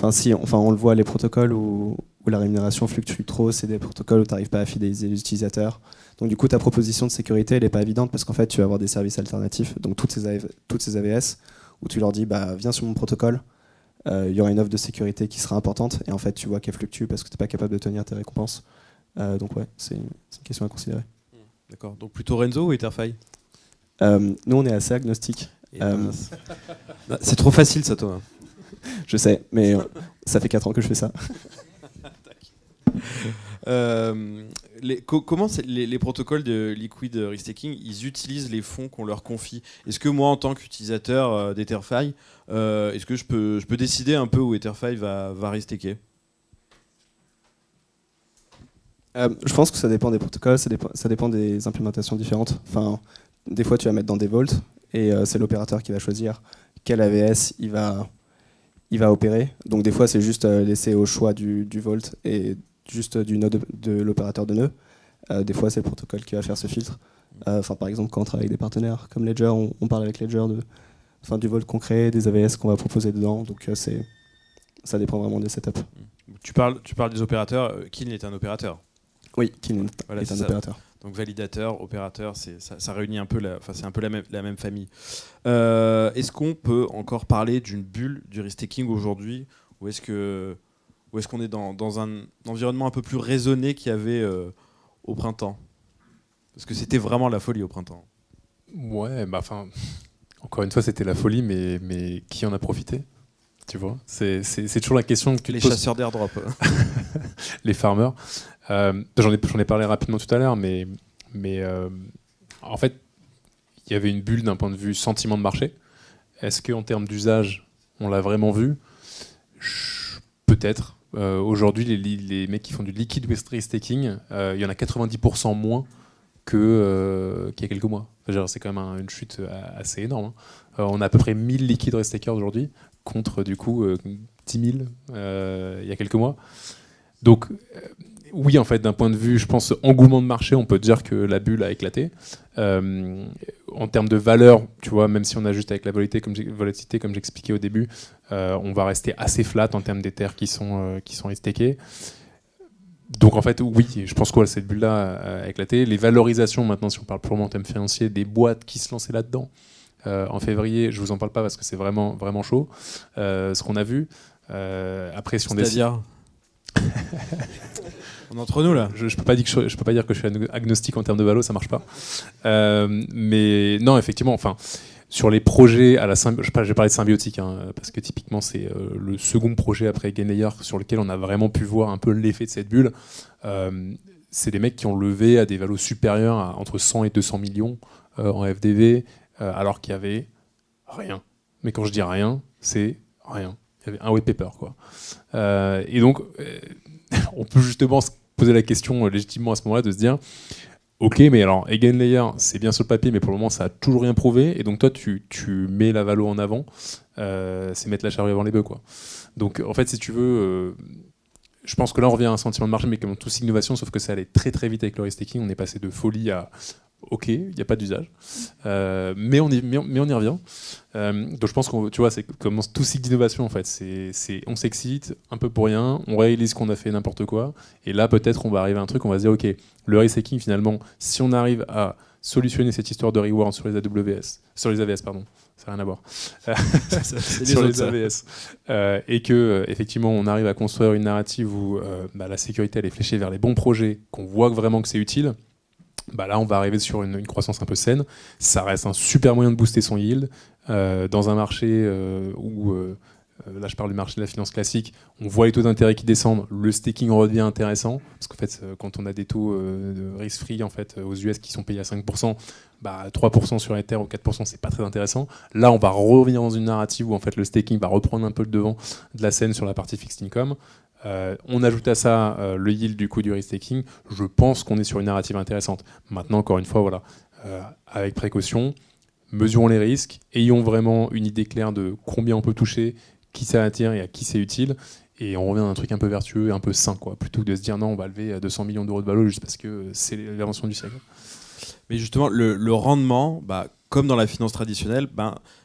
On le voit, les protocoles où la rémunération fluctue trop, c'est des protocoles où tu n'arrives pas à fidéliser les utilisateurs. Donc du coup, ta proposition de sécurité, elle n'est pas évidente parce qu'en fait, tu vas avoir des services alternatifs, donc toutes ces AVS, où tu leur dis, viens sur mon protocole, il y aura une offre de sécurité qui sera importante, et en fait, tu vois qu'elle fluctue parce que tu n'es pas capable de tenir tes récompenses. Donc ouais, c'est une question à considérer. D'accord. Donc plutôt Renzo ou Etherfi? Nous, on est assez agnostique. C'est trop facile, ça, toi. Je sais, mais ça fait 4 ans que je fais ça. Comment les protocoles de liquid restaking, ils utilisent les fonds qu'on leur confie? Est-ce que moi, en tant qu'utilisateur d'Etherfi, est-ce que je peux décider un peu où Etherfi va restaker? Je pense que ça dépend des protocoles, ça dépend des implémentations différentes. Des fois, tu vas mettre dans des vaults et c'est l'opérateur qui va choisir quel AVS il va opérer. Donc des fois, c'est juste laissé au choix du vault et juste du node de l'opérateur de nœud. Des fois, c'est le protocole qui va faire ce filtre. Par exemple, quand on travaille avec des partenaires comme Ledger, on parle avec Ledger du vault qu'on crée, des AVS qu'on va proposer dedans. Donc ça dépend vraiment des setups. Tu parles des opérateurs. Kin est un opérateur. Oui, Kin est un opérateur. Donc validateur, opérateur, ça réunit un peu c'est un peu la même famille. Est-ce qu'on peut encore parler d'une bulle du restaking aujourd'hui, ou est-ce qu'on est dans un environnement un peu plus raisonné qu'il y avait au printemps? Parce que c'était vraiment la folie au printemps. Ouais, encore une fois, c'était la folie, mais qui en a profité? Tu vois, c'est toujours la question que tu les te poses. Chasseurs d'airdrop. Les farmers. J'en ai parlé rapidement tout à l'heure, mais en fait, il y avait une bulle d'un point de vue sentiment de marché. Est-ce qu'en termes d'usage, on l'a vraiment vu? Peut-être, Aujourd'hui, les mecs qui font du liquid restaking, il y en a 90% moins qu'il y a quelques mois. Enfin, c'est quand même une chute assez énorme. Hein. On a à peu près 1000 liquid restakers aujourd'hui, contre du coup 10 000 il y a quelques mois. Donc oui, en fait, d'un point de vue, je pense, engouement de marché, on peut dire que la bulle a éclaté. En termes de valeur, tu vois, même si on ajuste avec la volatilité, comme j'expliquais au début, on va rester assez flat en termes d'Ether qui sont restakés. Donc en fait, oui, je pense que cette bulle-là a éclaté. Les valorisations, maintenant, si on parle purement en termes financiers, des boîtes qui se lançaient là-dedans, en février, je vous en parle pas parce que c'est vraiment, vraiment chaud, ce qu'on a vu. Après, si on décide... C'est-à-dire on est entre nous là. Je peux pas dire que je suis agnostique en termes de valo, ça marche pas. Mais non, effectivement, enfin, sur les projets à la je vais parler de Symbiotic, hein, parce que typiquement c'est le second projet après Gainlayer sur lequel on a vraiment pu voir un peu l'effet de cette bulle. C'est des mecs qui ont levé à des valos supérieurs à entre 100 et 200 millions en FDV, alors qu'il y avait rien. Mais quand je dis rien, c'est rien. Il y avait un white paper, quoi. Et donc on peut justement se poser la question légitimement à ce moment-là de se dire ok, mais alors Eigenlayer c'est bien sur le papier, mais pour le moment ça a toujours rien prouvé, et donc toi tu mets la valo en avant, c'est mettre la charrue avant les bœufs, quoi. Donc en fait, si tu veux, je pense que là on revient à un sentiment de marché, mais comme toute innovation, sauf que ça allait très très vite avec le restaking. On est passé de folie à ok, il n'y a pas d'usage, mais on y revient. Donc je pense que tu vois, c'est comme tout cycle d'innovation en fait. On s'excite un peu pour rien, on réalise qu'on a fait n'importe quoi, et là peut-être on va arriver à un truc, on va se dire ok, le restaking finalement, si on arrive à solutionner cette histoire de reward sur les AVS, pardon, ça n'a rien à voir, sur les AVS, et que effectivement on arrive à construire une narrative où la sécurité elle est fléchée vers les bons projets, qu'on voit vraiment que c'est utile. Là on va arriver sur une croissance un peu saine. Ça reste un super moyen de booster son yield dans un marché où là je parle du marché de la finance classique, on voit les taux d'intérêt qui descendent, le staking redevient intéressant parce qu'en fait quand on a des taux de risk free en fait aux US qui sont payés à 5%, 3% sur Ether ou 4% c'est pas très intéressant. Là on va revenir dans une narrative où en fait le staking va reprendre un peu le devant de la scène sur la partie fixed income. On ajoute à ça le yield du coup du restaking. Je pense qu'on est sur une narrative intéressante. Maintenant, encore une fois, voilà, avec précaution, mesurons les risques, ayons vraiment une idée claire de combien on peut toucher, qui ça attire et à qui c'est utile, et on revient à un truc un peu vertueux et un peu sain, quoi, plutôt que de se dire non, on va lever 200 millions d'euros de valo juste parce que c'est l'invention du siècle. Mais justement, le rendement, comme dans la finance traditionnelle,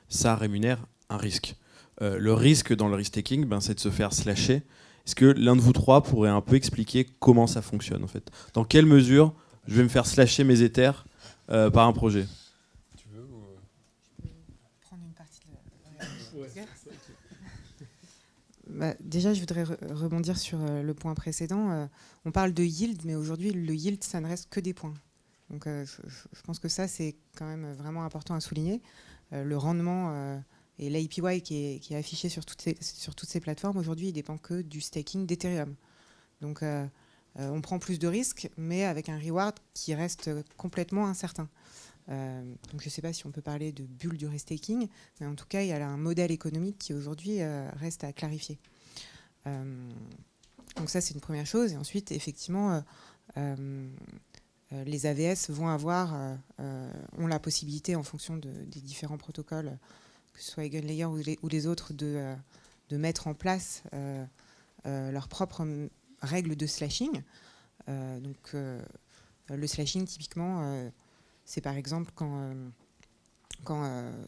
ça rémunère un risque. Le risque dans le risk-taking, c'est de se faire slasher. Est-ce que l'un de vous trois pourrait un peu expliquer comment ça fonctionne en fait ? Dans quelle mesure je vais me faire slasher mes Ethers par un projet ? Tu veux prendre une partie de déjà, je voudrais rebondir sur le point précédent. On parle de yield, mais aujourd'hui, le yield, ça ne reste que des points. Donc, je pense que ça, c'est quand même vraiment important à souligner. Le rendement... et l'APY qui est affiché sur toutes ces plateformes, aujourd'hui, il ne dépend que du staking d'Ethereum. Donc, on prend plus de risques, mais avec un reward qui reste complètement incertain. Donc, je ne sais pas si on peut parler de bulle du restaking, mais en tout cas, il y a là un modèle économique qui, aujourd'hui, reste à clarifier. Donc ça, c'est une première chose. Et ensuite, effectivement, les AVS ont la possibilité, en fonction des différents protocoles, que ce soit Eigenlayer ou les autres, de mettre en place leurs propres règles de slashing. Le slashing, typiquement, c'est par exemple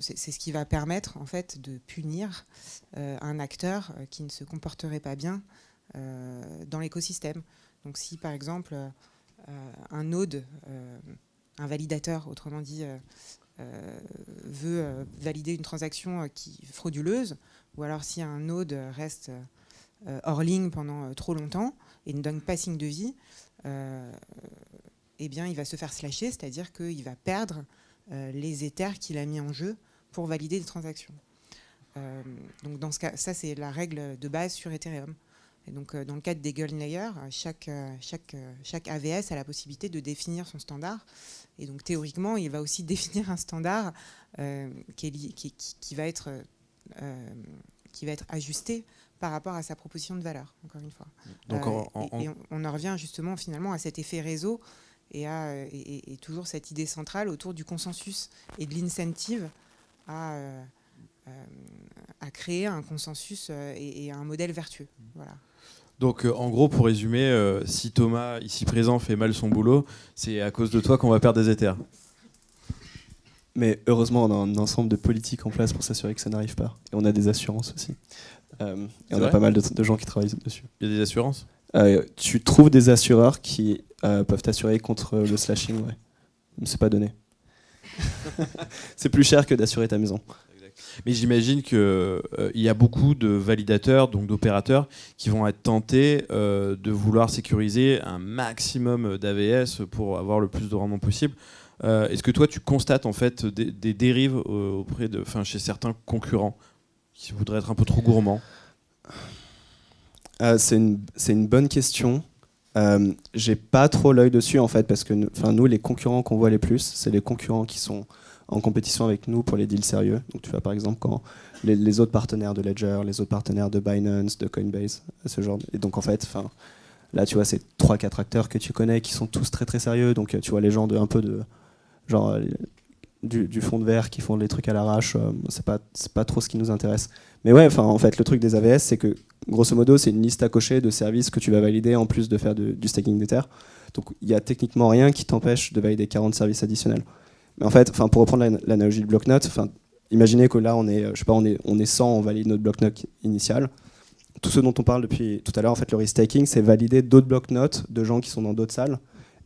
c'est ce qui va permettre en fait, de punir un acteur qui ne se comporterait pas bien dans l'écosystème. Donc si par exemple un node, un validateur, autrement dit, veut valider une transaction frauduleuse, ou alors si un node reste hors ligne pendant trop longtemps et ne donne pas signe de vie, eh bien, il va se faire slasher, c'est-à-dire qu'il va perdre les Ethers qu'il a mis en jeu pour valider des transactions. Donc dans ce cas, ça c'est la règle de base sur Ethereum. Et donc dans le cadre des Eigenlayer, chaque AVS a la possibilité de définir son standard. Et donc théoriquement, il va aussi définir un standard qui va être qui va être ajusté par rapport à sa proposition de valeur, encore une fois. Donc, et on en revient justement finalement à cet effet réseau et toujours cette idée centrale autour du consensus et de l'incentive à créer un consensus et un modèle vertueux. Voilà. Donc en gros, pour résumer, si Thomas, ici présent, fait mal son boulot, c'est à cause de toi qu'on va perdre des Ethers. Mais heureusement, on a un ensemble de politiques en place pour s'assurer que ça n'arrive pas. Et on a des assurances aussi. Et on a pas mal de gens qui travaillent dessus. Il y a des assurances ? Tu trouves des assureurs qui peuvent t'assurer contre le slashing, ouais. Mais c'est pas donné. C'est plus cher que d'assurer ta maison. Mais j'imagine qu'il y a beaucoup de validateurs, donc d'opérateurs, qui vont être tentés de vouloir sécuriser un maximum d'AVS pour avoir le plus de rendement possible. Est-ce que toi, tu constates en fait des dérives chez certains concurrents qui voudraient être un peu trop gourmands ? C'est une bonne question. J'ai pas trop l'œil dessus en fait, parce que nous, les concurrents qu'on voit les plus, c'est les concurrents qui sont en compétition avec nous pour les deals sérieux. Donc tu vois par exemple quand les autres partenaires de Ledger, les autres partenaires de Binance, de Coinbase, ce genre. Et donc en fait, là tu vois, c'est 3-4 acteurs que tu connais qui sont tous très très sérieux. Donc tu vois les gens du fond de verre qui font les trucs à l'arrache, c'est pas trop ce qui nous intéresse. Mais ouais, en fait le truc des AVS, c'est que grosso modo c'est une liste à cocher de services que tu vas valider en plus de faire du staking d'Ether. Donc il y a techniquement rien qui t'empêche de valider 40 services additionnels. Mais en fait, pour reprendre l'analogie du bloc-notes, imaginez que là on est 100, on valide notre bloc-notes initial. Tout ce dont on parle depuis tout à l'heure, en fait, le restaking, c'est valider d'autres bloc-notes de gens qui sont dans d'autres salles.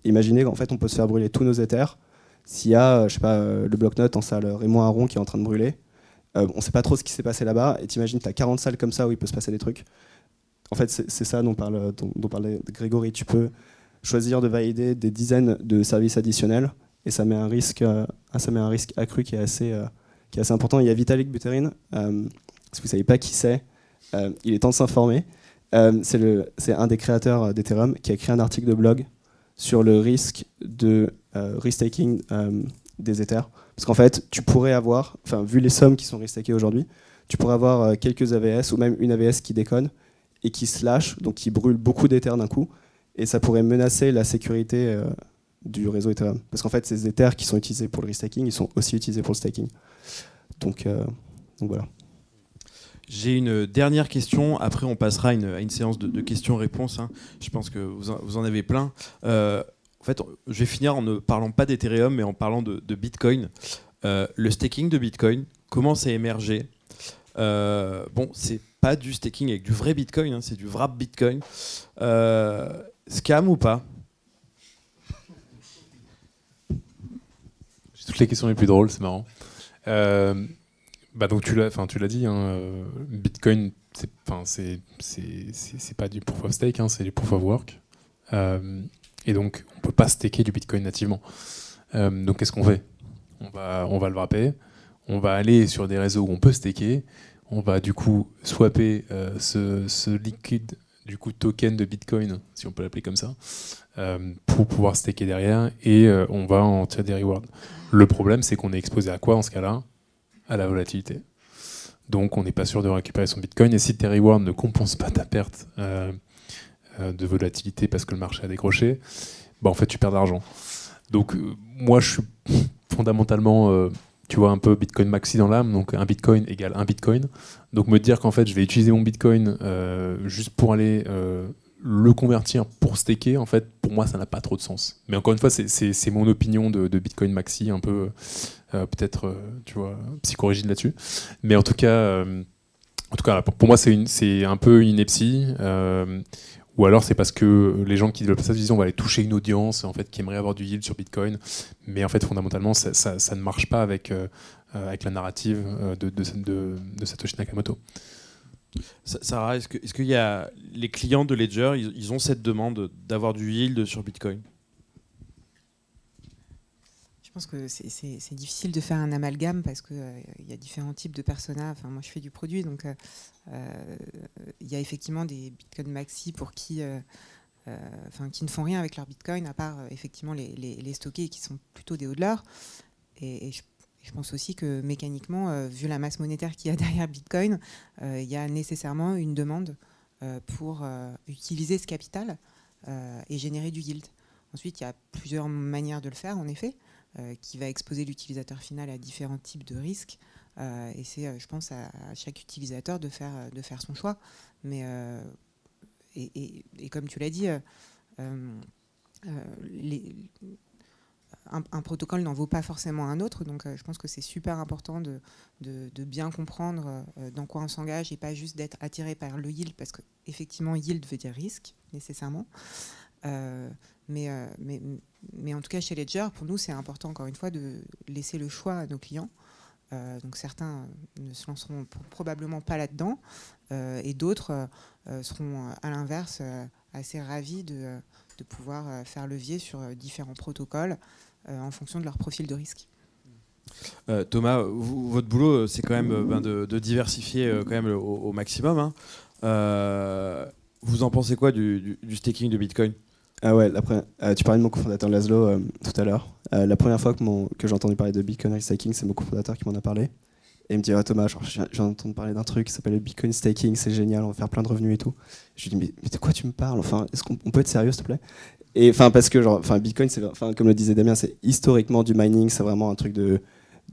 Imaginez qu'en fait on peut se faire brûler tous nos Ethers. S'il y a, le bloc-notes en salle Raymond Aron qui est en train de brûler, on ne sait pas trop ce qui s'est passé là-bas, et t'imagines, tu as 40 salles comme ça où il peut se passer des trucs. En fait, c'est ça dont parlait Grégory. Tu peux choisir de valider des dizaines de services additionnels, et ça met un risque accru qui est assez important. Il y a Vitalik Buterin, si vous ne savez pas qui c'est, il est temps de s'informer. C'est un des créateurs d'Ethereum qui a écrit un article de blog sur le risque de restaking des Ethers. Parce qu'en fait, tu pourrais avoir, vu les sommes qui sont restakées aujourd'hui, tu pourrais avoir quelques AVS ou même une AVS qui déconne et qui se lâche, donc qui brûle beaucoup d'Ethers d'un coup, et ça pourrait menacer la sécurité du réseau Ethereum. Parce qu'en fait, ces Ethers qui sont utilisés pour le restaking, ils sont aussi utilisés pour le staking. Donc voilà. J'ai une dernière question, après on passera à une séance de questions-réponses. Je pense que vous en avez plein. En fait, je vais finir en ne parlant pas d'Ethereum, mais en parlant de Bitcoin. Le staking de Bitcoin commence à émerger. C'est pas du staking avec du vrai Bitcoin, c'est du wrap Bitcoin. Scam ou pas ? J'ai toutes les questions les plus drôles, c'est marrant. Donc tu l'as dit, Bitcoin, c'est pas du proof of stake, c'est du proof of work. Et donc on peut pas staker du Bitcoin nativement. Donc qu'est-ce qu'on fait ? On va le wrapper. On va aller sur des réseaux où on peut staker. On va du coup swapper ce liquide token de Bitcoin, si on peut l'appeler comme ça, pour pouvoir staker derrière, et on va en tirer des rewards. Le problème, c'est qu'on est exposé à quoi en ce cas-là ? À la volatilité. Donc on n'est pas sûr de récupérer son Bitcoin, et si tes rewards ne compensent pas ta perte de volatilité parce que le marché a décroché, en fait tu perds de l'argent. Donc moi je suis fondamentalement un peu Bitcoin maxi dans l'âme, donc un Bitcoin égale un Bitcoin. Donc me dire qu'en fait je vais utiliser mon Bitcoin juste pour aller le convertir pour staker, en fait pour moi ça n'a pas trop de sens. Mais encore une fois c'est mon opinion de Bitcoin maxi, un peu peut-être psychorigide là-dessus. Mais en tout cas pour moi c'est un peu une ineptie. Ou alors c'est parce que les gens qui développent ça se disent on va aller toucher une audience en fait qui aimerait avoir du yield sur Bitcoin, mais en fait fondamentalement ça ne marche pas avec la narrative de Satoshi Nakamoto. Sarah, est-ce qu'il y a les clients de Ledger, ils ont cette demande d'avoir du yield sur Bitcoin ? Je pense que c'est difficile de faire un amalgame parce qu'il y a différents types de personas. Moi, je fais du produit, donc il y a effectivement des Bitcoin maxi pour qui ne font rien avec leur Bitcoin, à part effectivement les stocker et qui sont plutôt des hodlers. Et je je pense aussi que mécaniquement, vu la masse monétaire qu'il y a derrière Bitcoin, il y a nécessairement une demande pour utiliser ce capital et générer du yield. Ensuite, il y a plusieurs manières de le faire, en effet, qui va exposer l'utilisateur final à différents types de risques. Et c'est, je pense, à chaque utilisateur de faire son choix. Mais, et comme tu l'as dit, un protocole n'en vaut pas forcément un autre. Donc, je pense que c'est super important de bien comprendre dans quoi on s'engage et pas juste d'être attiré par le yield, parce qu'effectivement, yield veut dire risque, nécessairement. Mais en tout cas, chez Ledger, pour nous, c'est important, encore une fois, de laisser le choix à nos clients. Donc certains ne se lanceront probablement pas là-dedans et d'autres seront à l'inverse assez ravis de pouvoir faire levier sur différents protocoles en fonction de leur profil de risque. Thomas, votre boulot, c'est quand même de diversifier quand même au maximum. Hein. Vous en pensez quoi du staking de Bitcoin ? Ah ouais, tu parlais de mon cofondateur Laszlo tout à l'heure. La première fois que j'ai entendu parler de Bitcoin staking, c'est mon cofondateur qui m'en a parlé. Et il me dit Thomas, j'ai entendu parler d'un truc qui s'appelle le Bitcoin staking, c'est génial, on va faire plein de revenus et tout. Je lui dis mais de quoi tu me parles ? Enfin, est-ce qu'on peut être sérieux s'il te plaît ? Et enfin parce que Bitcoin, comme le disait Damien, c'est historiquement du mining, c'est vraiment un truc de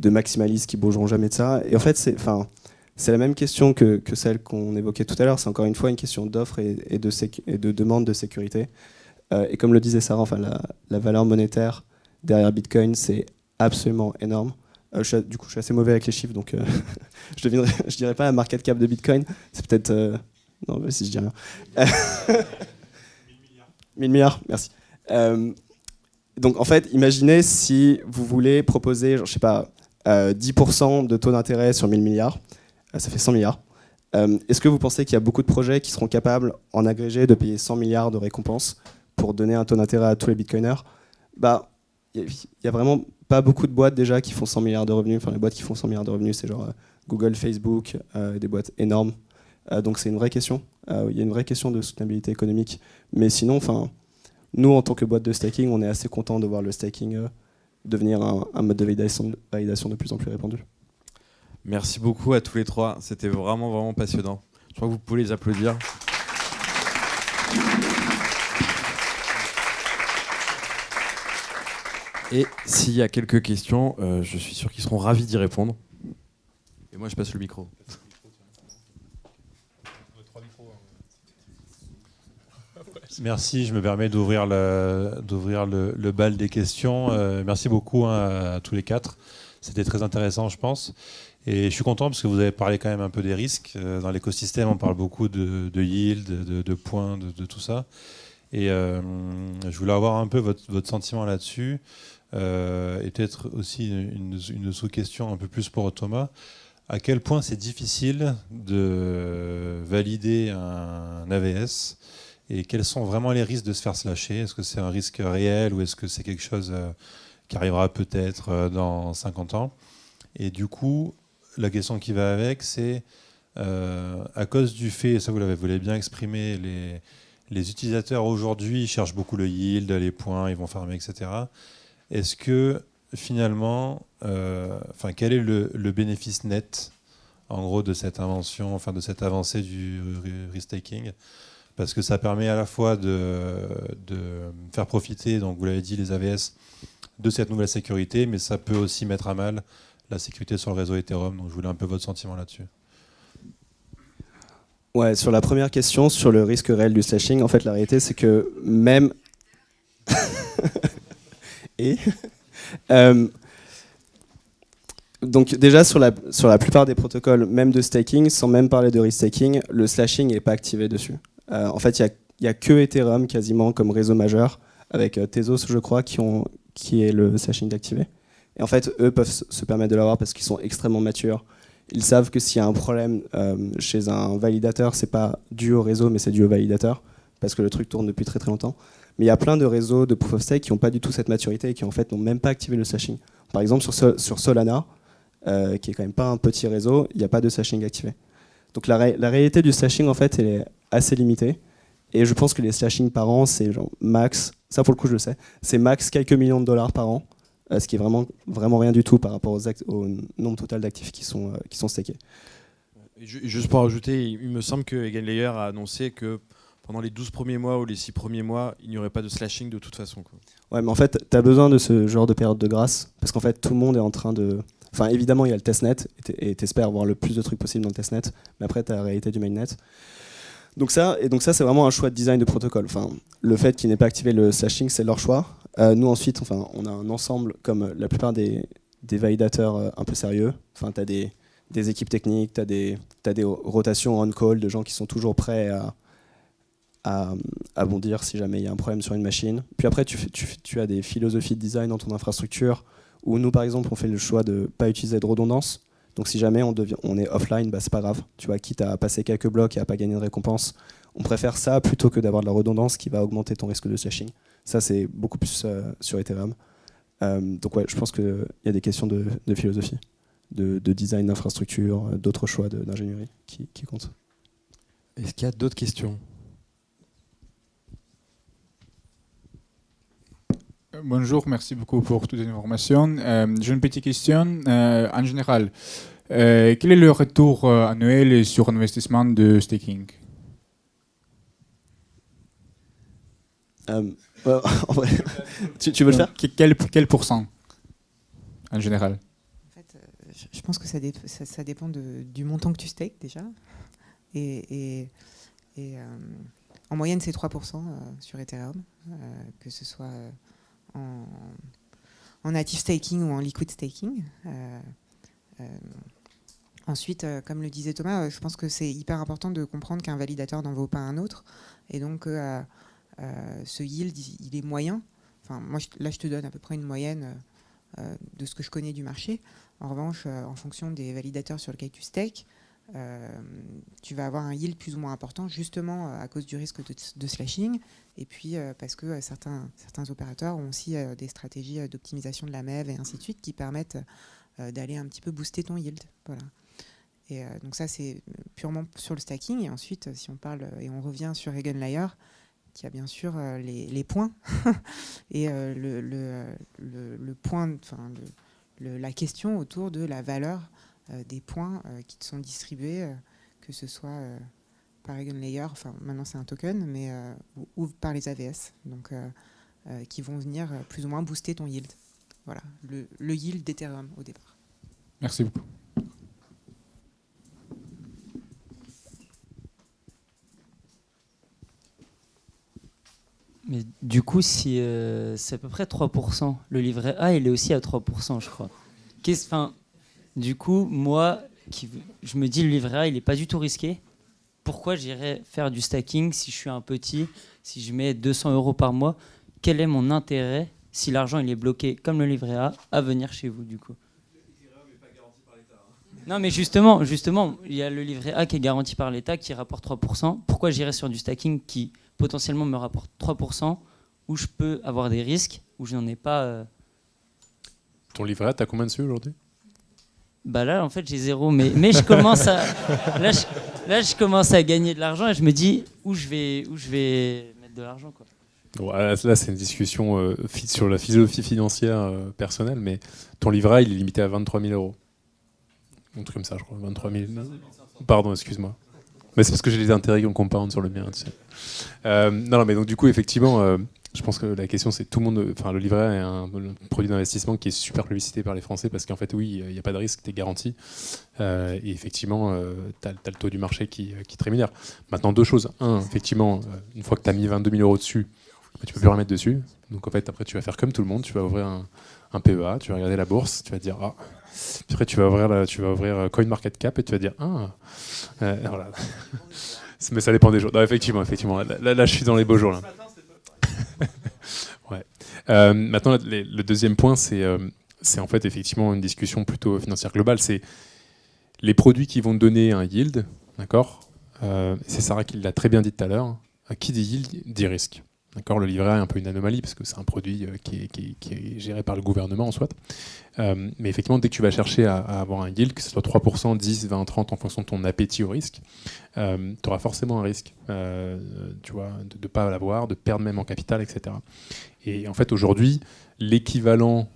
maximalistes qui bougeront jamais de ça. Et en fait c'est la même question que celle qu'on évoquait tout à l'heure. C'est encore une fois une question d'offre et de demande de sécurité. Et comme le disait Sarah, la valeur monétaire derrière Bitcoin, c'est absolument énorme. Du coup, je suis assez mauvais avec les chiffres, donc je dirais pas la market cap de Bitcoin. C'est peut-être... non, mais si je dis rien. 1000 milliards, merci. Donc en fait, imaginez si vous voulez proposer, 10% de taux d'intérêt sur 1000 milliards, ça fait 100 milliards. Est-ce que vous pensez qu'il y a beaucoup de projets qui seront capables, en agrégé, de payer 100 milliards de récompenses pour donner un taux d'intérêt à tous les bitcoiners ? Il y a vraiment pas beaucoup de boîtes déjà qui font 100 milliards de revenus. Enfin, les boîtes qui font 100 milliards de revenus, c'est genre Google, Facebook, des boîtes énormes. Donc c'est une vraie question. Il y a une vraie question de soutenabilité économique. Mais sinon, nous, en tant que boîte de staking, on est assez content de voir le staking devenir un mode de validation de plus en plus répandu. Merci beaucoup à tous les trois. C'était vraiment, vraiment passionnant. Je crois que vous pouvez les applaudir. Et s'il y a quelques questions, je suis sûr qu'ils seront ravis d'y répondre. Et moi, je passe le micro. Merci, je me permets d'ouvrir le bal des questions. Merci beaucoup à tous les quatre. C'était très intéressant, je pense. Et je suis content parce que vous avez parlé quand même un peu des risques. Dans l'écosystème, on parle beaucoup de yield, de points, de tout ça. Et je voulais avoir un peu votre sentiment là-dessus. Et peut-être aussi une sous-question un peu plus pour Thomas. À quel point c'est difficile de valider un AVS et quels sont vraiment les risques de se faire slasher ? Est-ce que c'est un risque réel ou est-ce que c'est quelque chose qui arrivera peut-être dans 50 ans ? Et du coup, la question qui va avec, c'est à cause du fait, et ça vous l'avez bien exprimé, les utilisateurs aujourd'hui cherchent beaucoup le yield, les points, ils vont farmer, etc. Est-ce que finalement, quel est le bénéfice net, en gros, de cette invention, de cette avancée du restaking ? Parce que ça permet à la fois de faire profiter, donc vous l'avez dit, les AVS de cette nouvelle sécurité, mais ça peut aussi mettre à mal la sécurité sur le réseau Ethereum. Donc je voulais un peu votre sentiment là-dessus. Ouais, sur la première question, sur le risque réel du slashing, en fait, la réalité, c'est que même... Donc déjà, sur la plupart des protocoles, même de staking, sans même parler de restaking, le slashing n'est pas activé dessus. En fait, il n'y a que Ethereum quasiment comme réseau majeur, avec Tezos, je crois, qui est le slashing d'activer. Et en fait, eux peuvent se permettre de l'avoir parce qu'ils sont extrêmement matures. Ils savent que s'il y a un problème chez un validateur, c'est pas dû au réseau, mais c'est dû au validateur, parce que le truc tourne depuis très très longtemps. Mais il y a plein de réseaux de proof of stake qui n'ont pas du tout cette maturité et qui en fait n'ont même pas activé le slashing. Par exemple, sur Solana, qui est quand même pas un petit réseau, il n'y a pas de slashing activé. Donc la réalité du slashing, en fait, elle est assez limitée. Et je pense que les slashing par an, c'est genre max, ça pour le coup je le sais, c'est max quelques millions de dollars par an. ce qui est vraiment rien du tout par rapport au nombre total d'actifs qui sont stakés. Juste pour ajouter, il me semble que EigenLayer a annoncé que pendant les 12 premiers mois ou les 6 premiers mois, il n'y aurait pas de slashing de toute façon, quoi. Ouais, mais en fait, tu as besoin de ce genre de période de grâce, parce qu'en fait, tout le monde est en train de... Enfin, évidemment, il y a le testnet, et t'espères avoir le plus de trucs possible dans le testnet, mais après, tu as la réalité du mainnet. Donc ça, c'est vraiment un choix de design de protocole. Enfin, le fait qu'ils n'aient pas activé le slashing, c'est leur choix. Nous, ensuite, enfin, on a un ensemble, comme la plupart des validateurs un peu sérieux. Enfin, tu as des équipes techniques, tu as des rotations on-call de gens qui sont toujours prêts à bondir si jamais il y a un problème sur une machine. Puis après, tu as des philosophies de design dans ton infrastructure où nous, par exemple, on fait le choix de ne pas utiliser de redondance. Donc si jamais on est offline, bah, c'est pas grave. Tu vois, quitte à passer quelques blocs et à pas gagner de récompense, on préfère ça plutôt que d'avoir de la redondance qui va augmenter ton risque de slashing. Ça, c'est beaucoup plus sur Ethereum. Donc ouais, je pense qu'il y a des questions de philosophie, de design d'infrastructure, d'autres choix d'ingénierie qui comptent. Est-ce qu'il y a d'autres questions ? Bonjour, merci beaucoup pour toutes les informations. J'ai une petite question. En général, quel est le retour annuel sur investissement de staking? En vrai, tu veux le faire ? Quel pourcent en général? En fait, je pense que ça dépend du montant que tu stakes déjà. Et en moyenne, c'est 3% sur Ethereum, que ce soit en native staking ou en liquid staking. Ensuite, comme le disait Thomas, je pense que c'est hyper important de comprendre qu'un validateur n'en vaut pas un autre. Et donc, ce yield, il est moyen. Enfin, moi, là, je te donne à peu près une moyenne de ce que je connais du marché. En revanche, en fonction des validateurs sur lesquels tu stakes, tu vas avoir un yield plus ou moins important, justement à cause du risque de slashing, et puis parce que certains opérateurs ont aussi des stratégies d'optimisation de la MEV et ainsi de suite qui permettent d'aller un petit peu booster ton yield. Voilà. Et donc ça, c'est purement sur le stacking. Et ensuite, si on parle et on revient sur EigenLayer, qui a bien sûr les points et le point, enfin la question autour de la valeur des points qui te sont distribués, que ce soit par EigenLayer, enfin maintenant c'est un token, mais ou par les AVS, donc qui vont venir plus ou moins booster ton yield. Voilà, le yield d'Ethereum au départ. Merci beaucoup. Mais du coup, si c'est à peu près 3%, le livret A, il est aussi à 3%, je crois. Du coup, moi, je me dis le livret A, il n'est pas du tout risqué. Pourquoi j'irais faire du stacking si je suis un petit, si je mets 200 € par mois? Quel est mon intérêt, si l'argent il est bloqué comme le livret A, à venir chez vous, du coup? Non, mais justement, il y a le livret A qui est garanti par l'État, qui rapporte 3%. Pourquoi j'irais sur du stacking qui potentiellement me rapporte 3%, où je peux avoir des risques, où je n'en ai pas... Ton livret A, t'as combien dessus aujourd'hui? Bah là, en fait, j'ai 0, mais je commence à... Là, je commence à gagner de l'argent et je me dis où je vais mettre de l'argent, quoi. Bon, là, c'est une discussion sur la philosophie financière personnelle, mais ton livret A, il est limité à 23 000 €. Un truc comme ça, je crois. 23 000... Pardon, excuse-moi. Mais c'est parce que j'ai les intérêts qui me comparent sur le mien. Tu sais. Non, mais donc du coup, effectivement, je pense que la question, c'est tout le monde. Enfin, le livret A est un produit d'investissement qui est super publicité par les Français parce qu'en fait, oui, il n'y a pas de risque, tu es garanti. Et effectivement, tu as le taux du marché qui te rémunère. Maintenant, deux choses. Un, effectivement, une fois que tu as mis 22 000 € dessus, tu peux plus remettre dessus. Donc en fait, après, tu vas faire comme tout le monde. Tu vas ouvrir un PEA, tu vas regarder la bourse, tu vas dire ah. Puis après, tu vas ouvrir CoinMarketCap et tu vas dire ah. Voilà. Mais ça dépend des jours. Non, effectivement. Là, je suis dans les beaux jours là. Ouais. Maintenant, le deuxième point, c'est en fait effectivement une discussion plutôt financière globale. C'est les produits qui vont te donner un yield, d'accord. C'est Sarah qui l'a très bien dit tout à l'heure. Qui dit yield dit risque. D'accord, le livret A est un peu une anomalie parce que c'est un produit qui est géré par le gouvernement en soit. Mais effectivement, dès que tu vas chercher à avoir un yield, que ce soit 3%, 10, 20, 30 en fonction de ton appétit au risque, tu auras forcément un risque tu vois, de ne pas l'avoir, de perdre même en capital, etc. Et en fait, aujourd'hui, l'équivalent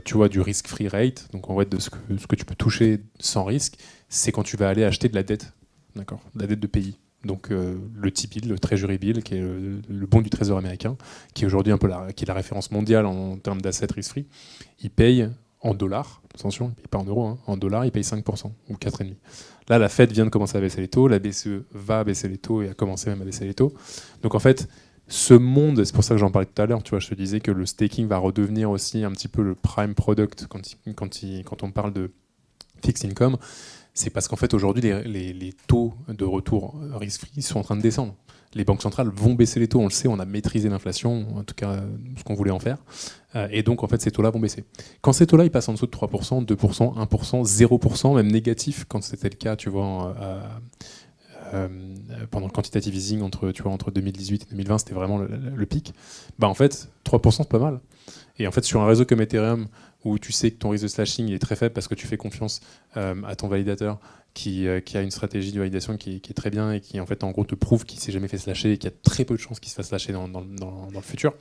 tu vois, du risk-free rate, donc en fait de ce que tu peux toucher sans risque, c'est quand tu vas aller acheter de la dette, d'accord, de la dette de pays. Donc le T-bill, le Treasury bill, qui est le bon du Trésor américain, qui est aujourd'hui un peu qui est la référence mondiale en termes d'assets risk-free, il paye en dollars, attention, il ne paye pas en euros, hein, en dollars, il paye 5% ou 4,5%. Là, la Fed vient de commencer à baisser les taux, la BCE va baisser les taux et a commencé même à baisser les taux. Donc en fait, ce monde, c'est pour ça que j'en parlais tout à l'heure, tu vois, je te disais que le staking va redevenir aussi un petit peu le prime product quand on parle de fixed income. C'est parce qu'en fait, aujourd'hui, les taux de retour risk-free sont en train de descendre. Les banques centrales vont baisser les taux, on le sait, on a maîtrisé l'inflation, en tout cas ce qu'on voulait en faire. Et donc, en fait, ces taux-là vont baisser. Quand ces taux-là, ils passent en dessous de 3%, 2%, 1%, 0%, même négatif, quand c'était le cas, tu vois, pendant le quantitative easing entre 2018 et 2020, c'était vraiment le pic. Bah, en fait, 3%, c'est pas mal. Et en fait, sur un réseau comme Ethereum, où tu sais que ton risque de slashing il est très faible parce que tu fais confiance à ton validateur qui a une stratégie de validation qui est très bien et qui en fait en gros te prouve qu'il ne s'est jamais fait slasher et qu'il y a très peu de chances qu'il se fasse slasher dans le futur,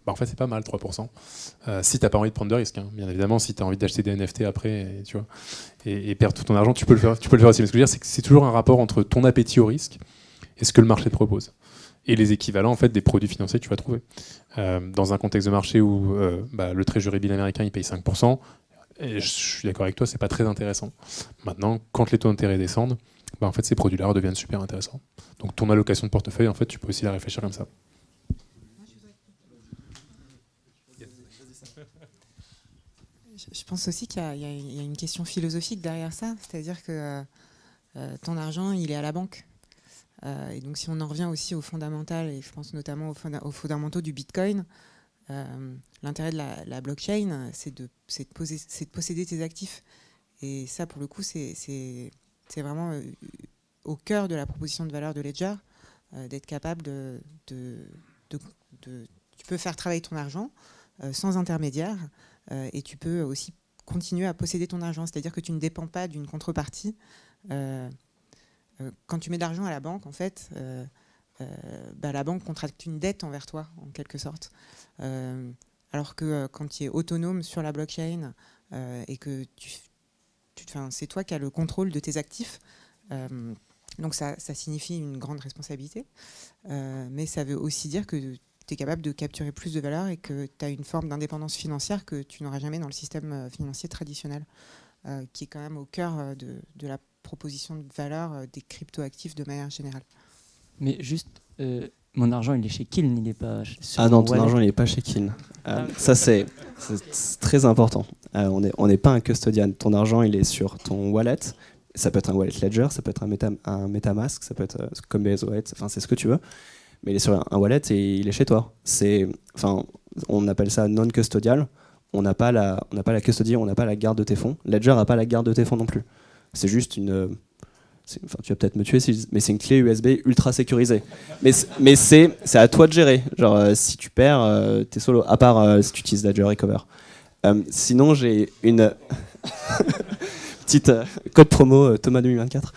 bah en fait c'est pas mal 3%. Si tu n'as pas envie de prendre de risques, hein. Bien évidemment, si tu as envie d'acheter des NFT après et perdre tout ton argent, tu peux le faire aussi. Mais ce que je veux dire, c'est que c'est toujours un rapport entre ton appétit au risque et ce que le marché te propose. Et les équivalents en fait, des produits financiers que tu vas trouver. Dans un contexte de marché où le Treasury bill américain il paye 5%, et je suis d'accord avec toi, c'est pas très intéressant. Maintenant, quand les taux d'intérêt descendent, en fait, ces produits-là redeviennent super intéressants. Donc ton allocation de portefeuille, en fait, tu peux aussi la réfléchir comme ça. Je pense aussi qu'il y a une question philosophique derrière ça, c'est-à-dire que ton argent, il est à la banque. Et donc si on en revient aussi aux fondamentales, et je pense notamment aux fondamentaux du Bitcoin, l'intérêt de la blockchain, c'est de posséder tes actifs. Et ça, pour le coup, c'est vraiment au cœur de la proposition de valeur de Ledger, d'être capable tu peux faire travailler ton argent sans intermédiaire, et tu peux aussi continuer à posséder ton argent. C'est-à-dire que tu ne dépends pas d'une contrepartie. Quand tu mets de l'argent à la banque, en fait, la banque contracte une dette envers toi, en quelque sorte. Alors que quand tu es autonome sur la blockchain et que c'est toi qui as le contrôle de tes actifs, donc ça signifie une grande responsabilité, mais ça veut aussi dire que tu es capable de capturer plus de valeur et que tu as une forme d'indépendance financière que tu n'auras jamais dans le système financier traditionnel, qui est quand même au cœur de la proposition de valeur des cryptoactifs de manière générale. Mais juste, mon argent, il est chez Kiln, il n'est pas sur Ah non, mon ton wallet. argent, il n'est pas chez Kiln. Ça, c'est très important. On n'est pas un custodian. Ton argent, il est sur ton wallet. Ça peut être un wallet Ledger, ça peut être un MetaMask, ça peut être comme BS Wallet, enfin, c'est ce que tu veux. Mais il est sur un wallet et il est chez toi. On appelle ça non-custodial. On n'a pas la custodie, on n'a pas la garde de tes fonds. Ledger n'a pas la garde de tes fonds non plus. C'est juste tu vas peut-être me tuer, mais c'est une clé USB ultra sécurisée. Mais c'est à toi de gérer. Genre, si tu perds, t'es solo. À part si tu utilises Ledger Recover. Sinon, j'ai une petite code promo Thomas 2024.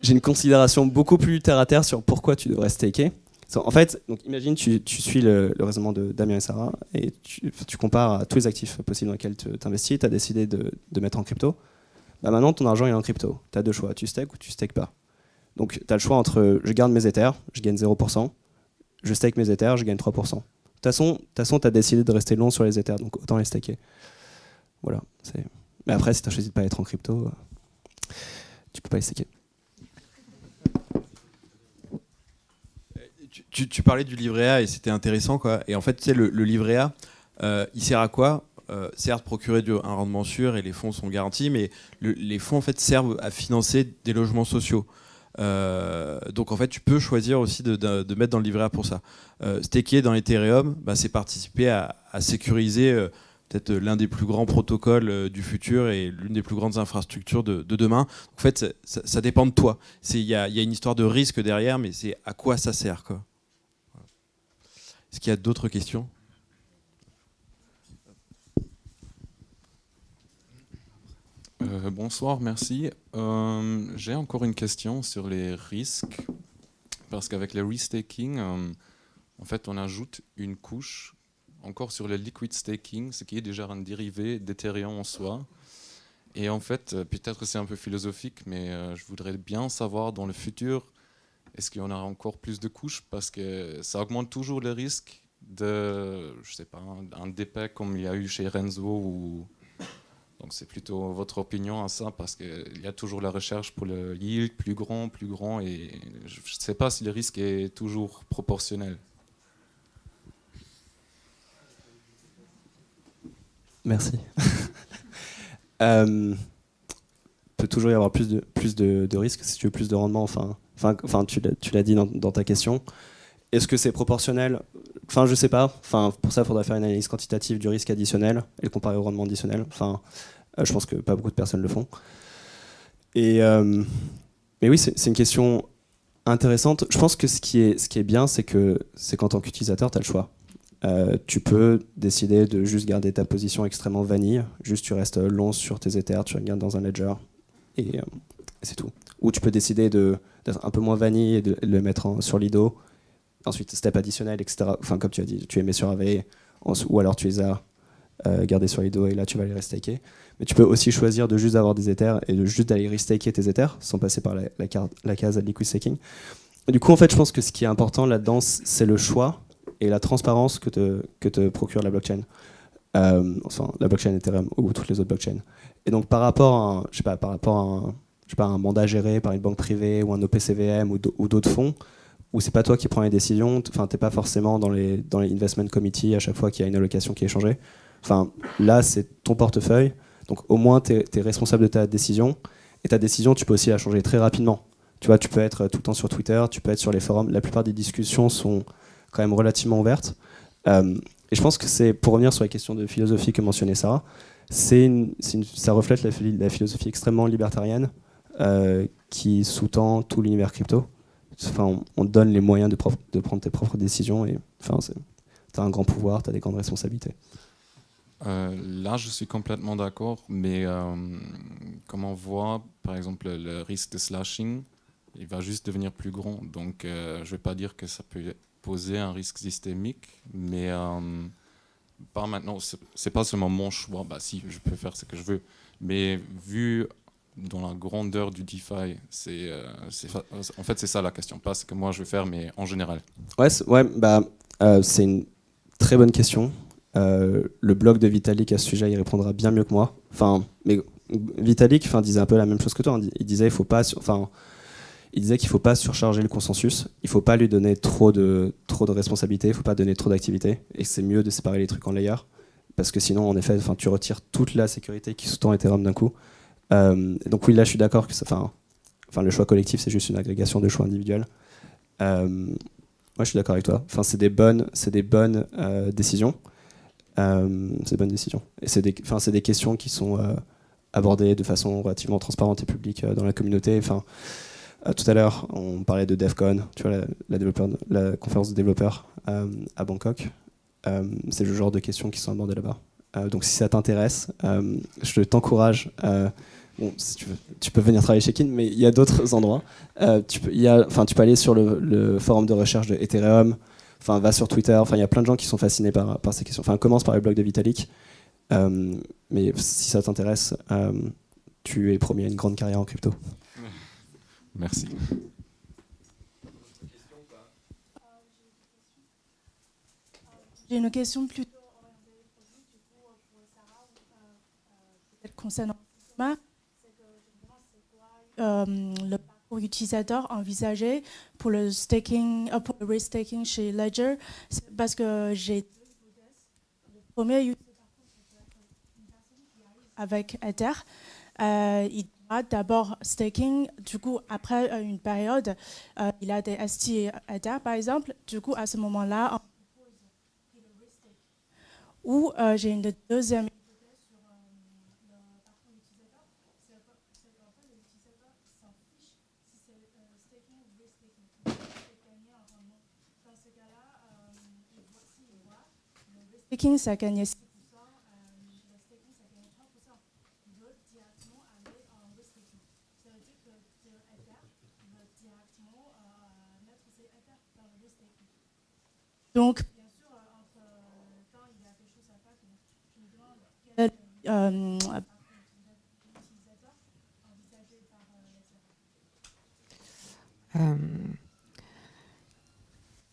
J'ai une considération beaucoup plus terre à terre sur pourquoi tu devrais staker. En fait, donc imagine tu suis le raisonnement de Damien et Sarah et tu compares à tous les actifs possibles dans lesquels tu investis. Tu as décidé de mettre en crypto. Maintenant, ton argent est en crypto. Tu as deux choix, tu stakes ou tu stakes pas. Donc, tu as le choix entre je garde mes Ethers, je gagne 0%, je stake mes Ethers, je gagne 3%. De toute façon, tu as décidé de rester long sur les Ethers, donc autant les staker. Voilà. Mais après, si tu as choisi de ne pas être en crypto, tu peux pas les staker. Tu parlais du livret A et c'était intéressant, quoi. Et en fait, tu sais, le livret A, il sert à quoi ? Certes, procurer un rendement sûr et les fonds sont garantis, mais les fonds en fait servent à financer des logements sociaux. Donc en fait, tu peux choisir aussi de mettre dans le livret A pour ça. Staker dans l'Ethereum, c'est participer à sécuriser peut-être l'un des plus grands protocoles du futur et l'une des plus grandes infrastructures de demain. En fait, ça dépend de toi. Il y a une histoire de risque derrière, mais c'est à quoi ça sert, quoi. Est-ce qu'il y a d'autres questions ? Bonsoir, merci. J'ai encore une question sur les risques, parce qu'avec le restaking, en fait, on ajoute une couche encore sur le liquid staking, ce qui est déjà un dérivé d'Ethereum en soi. Et en fait, peut-être c'est un peu philosophique, mais je voudrais bien savoir dans le futur, est-ce qu'il y en aura encore plus de couches, parce que ça augmente toujours le risque de, je sais pas, un dépeg comme il y a eu chez Renzo. Donc c'est plutôt votre opinion à ça, parce qu'il y a toujours la recherche pour le yield plus grand, et je ne sais pas si le risque est toujours proportionnel. Merci. Peut toujours y avoir plus de risques si tu veux plus de rendement. Enfin, tu l'as dit dans ta question. Est-ce que c'est proportionnel? Enfin, je sais pas. Enfin, pour ça, il faudra faire une analyse quantitative du risque additionnel et le comparer au rendement additionnel. Enfin, je pense que pas beaucoup de personnes le font. Mais oui, c'est une question intéressante. Je pense que ce qui est bien, c'est qu'en tant qu'utilisateur, tu as le choix. Tu peux décider de juste garder ta position extrêmement vanille, juste tu restes long sur tes Ethers, tu regardes dans un ledger, et c'est tout. Ou tu peux décider d'être un peu moins vanille et de le mettre sur Lido, ensuite step additionnel, etc. Enfin, comme tu as dit, tu les mets sur AVE, ou alors tu les as gardés sur Lido et là tu vas les restaker. Mais tu peux aussi choisir de juste avoir des Ethers et de juste d'aller restaker tes Ethers sans passer par la case liquid staking. Et du coup, en fait, je pense que ce qui est important là-dedans, c'est le choix et la transparence que te procure la blockchain. Enfin, la blockchain Ethereum ou toutes les autres blockchains. Et donc, par rapport à un mandat géré par une banque privée ou un OPCVM ou d'autres fonds, où c'est pas toi qui prends les décisions, enfin, t'es pas forcément dans les investment committee à chaque fois qu'il y a une allocation qui est changée. Enfin, là, c'est ton portefeuille. Donc, au moins, t'es responsable de ta décision. Et ta décision, tu peux aussi la changer très rapidement. Tu vois, tu peux être tout le temps sur Twitter, tu peux être sur les forums. La plupart des discussions sont quand même relativement ouverte. Et je pense que c'est, pour revenir sur la question de philosophie que mentionnait Sarah, ça reflète la philosophie extrêmement libertarienne qui sous-tend tout l'univers crypto. Enfin, on te donne les moyens de prendre tes propres décisions et enfin, tu as un grand pouvoir, tu as des grandes responsabilités. Là, je suis complètement d'accord, mais comme on voit, par exemple, le risque de slashing, il va juste devenir plus grand. Donc, je ne vais pas dire que ça peut poser un risque systémique, mais pas maintenant. C'est pas seulement mon choix. Bah si, je peux faire ce que je veux, mais vu dans la grandeur du DeFi, en fait c'est ça la question, pas ce que moi je veux faire, mais en général. C'est une très bonne question. Le blog de Vitalik à ce sujet, il répondra bien mieux que moi. Enfin, mais Vitalik, disait un peu la même chose que toi. Il disait il disait qu'il ne faut pas surcharger le consensus, il ne faut pas lui donner trop de responsabilités, il ne faut pas donner trop d'activités, et c'est mieux de séparer les trucs en layers, parce que sinon, en effet, tu retires toute la sécurité qui sous-tend Ethereum d'un coup. Donc oui, là, je suis d'accord que le choix collectif, c'est juste une agrégation de choix individuels. Moi, je suis d'accord avec toi. C'est des bonnes décisions. C'est des bonnes décisions. Et c'est des questions qui sont abordées de façon relativement transparente et publique dans la communauté. Tout à l'heure, on parlait de DevCon, tu vois, la conférence de développeurs à Bangkok. C'est le genre de questions qui sont abordées là-bas. Donc si ça t'intéresse, je t'encourage. Si tu peux venir travailler chez Kin, mais il y a d'autres endroits. Tu peux aller sur le forum de recherche de Ethereum. Va sur Twitter. Il y a plein de gens qui sont fascinés par ces questions. Commence par le blog de Vitalik. Mais si ça t'intéresse, tu es promis à une grande carrière en crypto. Merci. J'ai une question plutôt orientée produit, du coup, pour Sarah, peut-être concernant Thomas. C'est que je me demande c'est quoi le parcours utilisateur envisagé pour le staking, pour le restaking chez Ledger. C'est parce que j'ai deux hypothèses. Le premier use parcours, c'est une personne qui arrive avec Ether. Il d'abord staking, du coup après une période, il a des ST Ether par exemple, du coup à ce moment-là, on propose qu'il le restake. Ou j'ai une deuxième hypothèse sur le parcours utilisateur, c'est qu'en fait l'utilisateur s'en fiche si c'est staking ou restaking, c'est gagner un rendement. Dans ce cas-là, s'il voit le restaking ça gagne 6%, le staking ça gagne 3%. Il veut directement aller en restaking. Ça veut dire que Ether veut directement mettre ses Ether dans le restaking. Donc, bien sûr, entre le temps il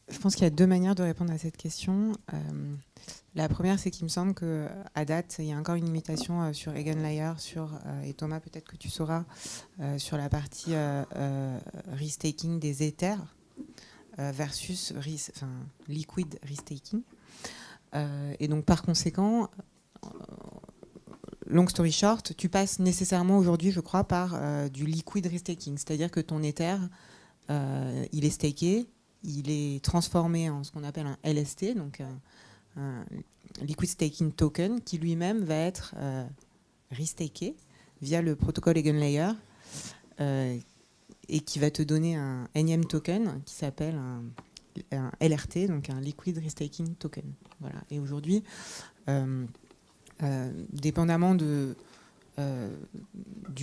Je pense qu'il y a deux manières de répondre à cette question. La première, c'est qu'il me semble qu'à date, il y a encore une limitation sur Eigenlayer, et Thomas, peut-être que tu sauras, sur la partie restaking des Ethers versus liquid restaking. Et donc, par conséquent, long story short, tu passes nécessairement aujourd'hui, je crois, par du liquid restaking. C'est-à-dire que ton Ether, il est staké, il est transformé en ce qu'on appelle un LST, donc un liquid staking token, qui lui-même va être restaké via le protocole Eigenlayer et qui va te donner un énième token qui s'appelle un LRT, donc un liquid restaking token. Voilà. Et aujourd'hui, dépendamment du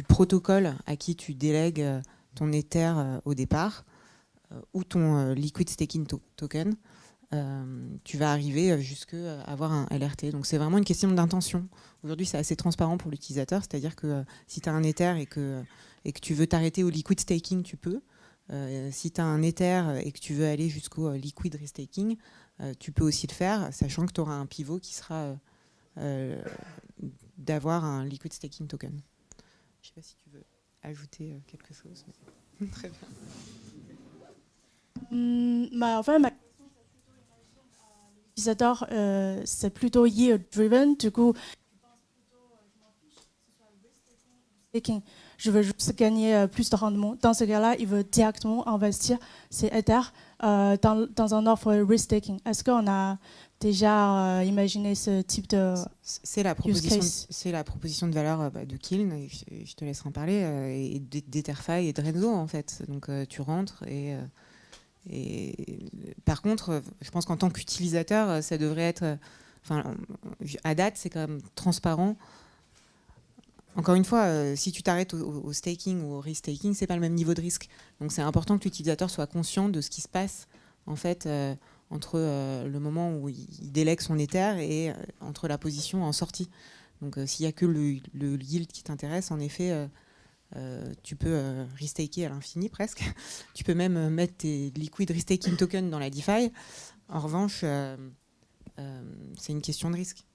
protocole à qui tu délègues ton Ether au départ, ou ton liquid staking token, tu vas arriver jusqu'à avoir un LRT. Donc c'est vraiment une question d'intention. Aujourd'hui, c'est assez transparent pour l'utilisateur, c'est-à-dire que si tu as un Ether et que tu veux t'arrêter au liquid staking, tu peux. Si tu as un Ether et que tu veux aller jusqu'au liquid restaking, tu peux aussi le faire, sachant que tu auras un pivot qui sera d'avoir un liquid staking token. Je ne sais pas si tu veux ajouter quelque chose. Mais... Très bien. En fait, ma question, l'utilisateur, c'est plutôt yield driven. Du coup, staking. Je veux juste gagner plus de rendement. Dans ce cas-là, il veut directement investir ses Ether dans un offre restaking. Est-ce qu'on a déjà imaginé ce type de c'est la proposition de valeur de Kiln, et je te laisserai en parler, et d'Etherfi et de Renzo en fait. Donc tu rentres et par contre, je pense qu'en tant qu'utilisateur, ça devrait être, à date, c'est quand même transparent. Encore une fois, si tu t'arrêtes au staking ou au restaking, c'est pas le même niveau de risque. Donc c'est important que l'utilisateur soit conscient de ce qui se passe en fait entre le moment où il délègue son Ether et entre la position en sortie. Donc s'il n'y a que le yield qui t'intéresse, en effet, tu peux restaker à l'infini presque. Tu peux même mettre tes liquid restaking tokens dans la DeFi. En revanche, c'est une question de risque.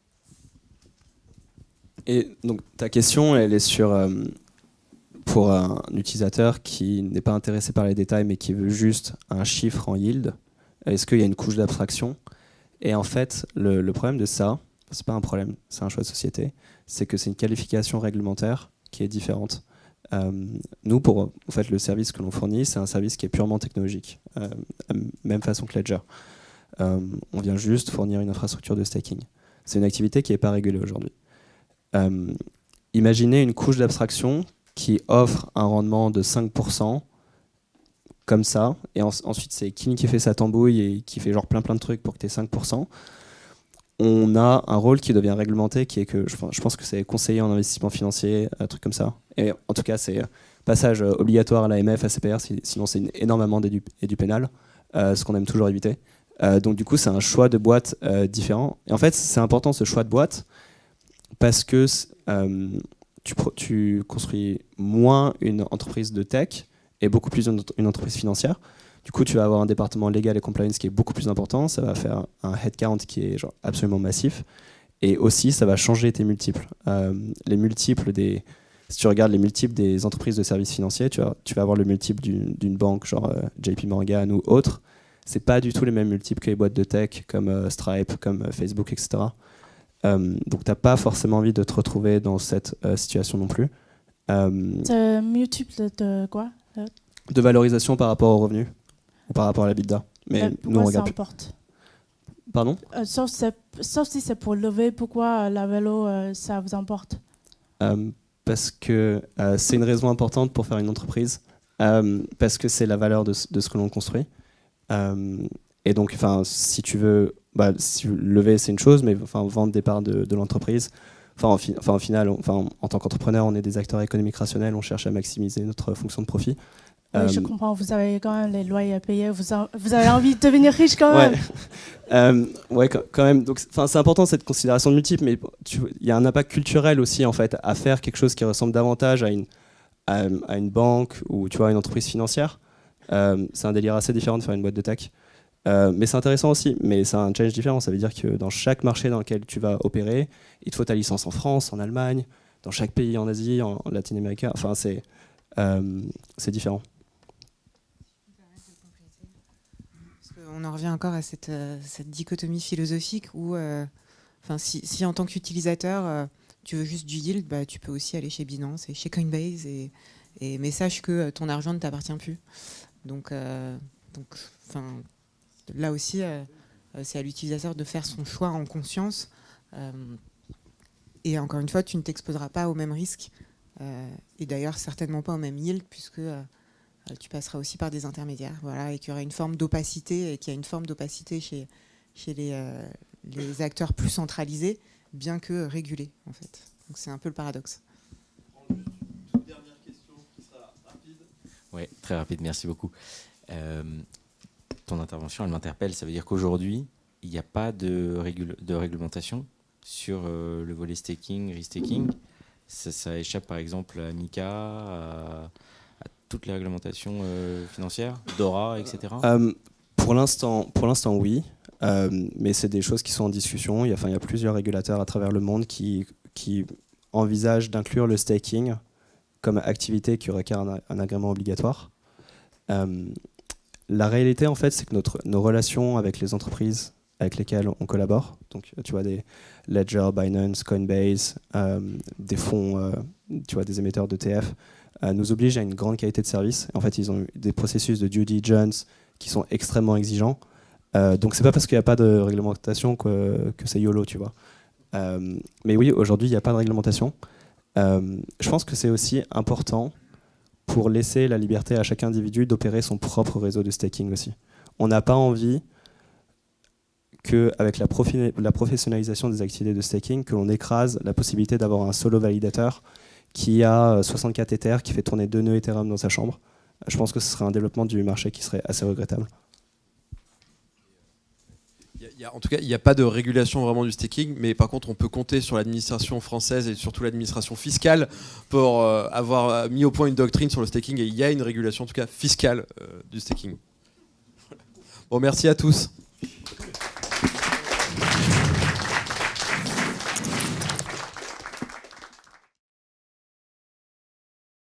Et donc ta question, elle est sur pour un utilisateur qui n'est pas intéressé par les détails mais qui veut juste un chiffre en yield. Est-ce qu'il y a une couche d'abstraction? Et en fait, le problème de ça, c'est pas un problème, c'est un choix de société, c'est que c'est une qualification réglementaire qui est différente. Nous, pour en fait, le service que l'on fournit, c'est un service qui est purement technologique, même façon que Ledger. On vient juste fournir une infrastructure de staking. C'est une activité qui n'est pas régulée aujourd'hui. Imaginez une couche d'abstraction qui offre un rendement de 5%, comme ça, et ensuite c'est Kiln qui fait sa tambouille et qui fait genre plein de trucs pour que tu aies 5%. On a un rôle qui devient réglementé, qui est que je pense que c'est conseiller en investissement financier, un truc comme ça. Et en tout cas, c'est passage obligatoire à l'AMF, à CPR, sinon c'est une énorme amende et du pénal, ce qu'on aime toujours éviter. Donc du coup, c'est un choix de boîte différent. Et en fait, c'est important ce choix de boîte parce que tu construis moins une entreprise de tech et beaucoup plus une entreprise financière. Du coup, tu vas avoir un département légal et compliance qui est beaucoup plus important. Ça va faire un headcount qui est genre absolument massif. Et aussi, ça va changer tes multiples. Si tu regardes les multiples des entreprises de services financiers, tu vas avoir le multiple d'une banque, genre JP Morgan ou autre. C'est pas du tout les mêmes multiples que les boîtes de tech comme Stripe, comme Facebook, etc. Donc, tu n'as pas forcément envie de te retrouver dans cette situation non plus. C'est multiple de quoi? De valorisation par rapport au revenu ou par rapport à l'EBITDA. Mais nous, on regarde plus. Importe. Pardon? Sauf si c'est pour lever, pourquoi la vélo, ça vous importe? Parce que c'est une raison importante pour faire une entreprise, parce que c'est la valeur de ce que l'on construit. Et donc, si tu veux lever, c'est une chose, mais vendre des parts de l'entreprise, au final, en tant qu'entrepreneur, on est des acteurs économiques rationnels, on cherche à maximiser notre fonction de profit. Oui, je comprends, vous avez quand même les loyers à payer, vous avez envie de devenir riche quand même. Ouais, quand même. Donc, c'est important cette considération multiple, mais il y a un impact culturel aussi en fait à faire quelque chose qui ressemble davantage à une banque ou tu vois une entreprise financière. C'est un délire assez différent de faire une boîte de tech. Mais c'est intéressant aussi, mais c'est un challenge différent. Ça veut dire que dans chaque marché dans lequel tu vas opérer, il te faut ta licence en France, en Allemagne, dans chaque pays en Asie, en Latine-Amérique. Enfin, c'est différent. On en revient encore à cette dichotomie philosophique où, si en tant qu'utilisateur, tu veux juste du yield, bah, tu peux aussi aller chez Binance et chez Coinbase, mais sache que ton argent ne t'appartient plus. Donc là aussi, c'est à l'utilisateur de faire son choix en conscience. Et encore une fois, tu ne t'exposeras pas aux mêmes risques, et d'ailleurs certainement pas au même yield, puisque tu passeras aussi par des intermédiaires, voilà, et qu'il y aura une forme d'opacité, et qu'il y a une forme d'opacité chez les acteurs plus centralisés, bien que régulés, en fait. Donc c'est un peu le paradoxe. Une toute dernière question qui sera rapide. Oui, très rapide, merci beaucoup. Ton intervention, elle m'interpelle. Ça veut dire qu'aujourd'hui, il n'y a pas de réglementation sur le volet staking, restaking. Ça échappe par exemple à MiCA, à toutes les réglementations financières, DORA, etc. Pour l'instant, oui. Mais c'est des choses qui sont en discussion. Il y a plusieurs régulateurs à travers le monde qui envisagent d'inclure le staking comme activité qui requiert un agrément obligatoire. La réalité, en fait, c'est que nos relations avec les entreprises avec lesquelles on collabore, donc tu vois des Ledger, Binance, Coinbase, des fonds, tu vois des émetteurs d'ETF, nous obligent à une grande qualité de service. En fait, ils ont des processus de due diligence qui sont extrêmement exigeants. Donc c'est pas parce qu'il n'y a pas de réglementation que c'est YOLO, tu vois. Mais oui, aujourd'hui, il n'y a pas de réglementation. Je pense que c'est aussi important pour laisser la liberté à chaque individu d'opérer son propre réseau de staking aussi. On n'a pas envie qu'avec la professionnalisation des activités de staking, que l'on écrase la possibilité d'avoir un solo validateur qui a 64 Ethers, qui fait tourner 2 nœuds Ethereum dans sa chambre. Je pense que ce serait un développement du marché qui serait assez regrettable. En tout cas, il n'y a pas de régulation vraiment du staking, mais par contre, on peut compter sur l'administration française et surtout l'administration fiscale pour avoir mis au point une doctrine sur le staking, et il y a une régulation, en tout cas fiscale, du staking. Bon, merci à tous.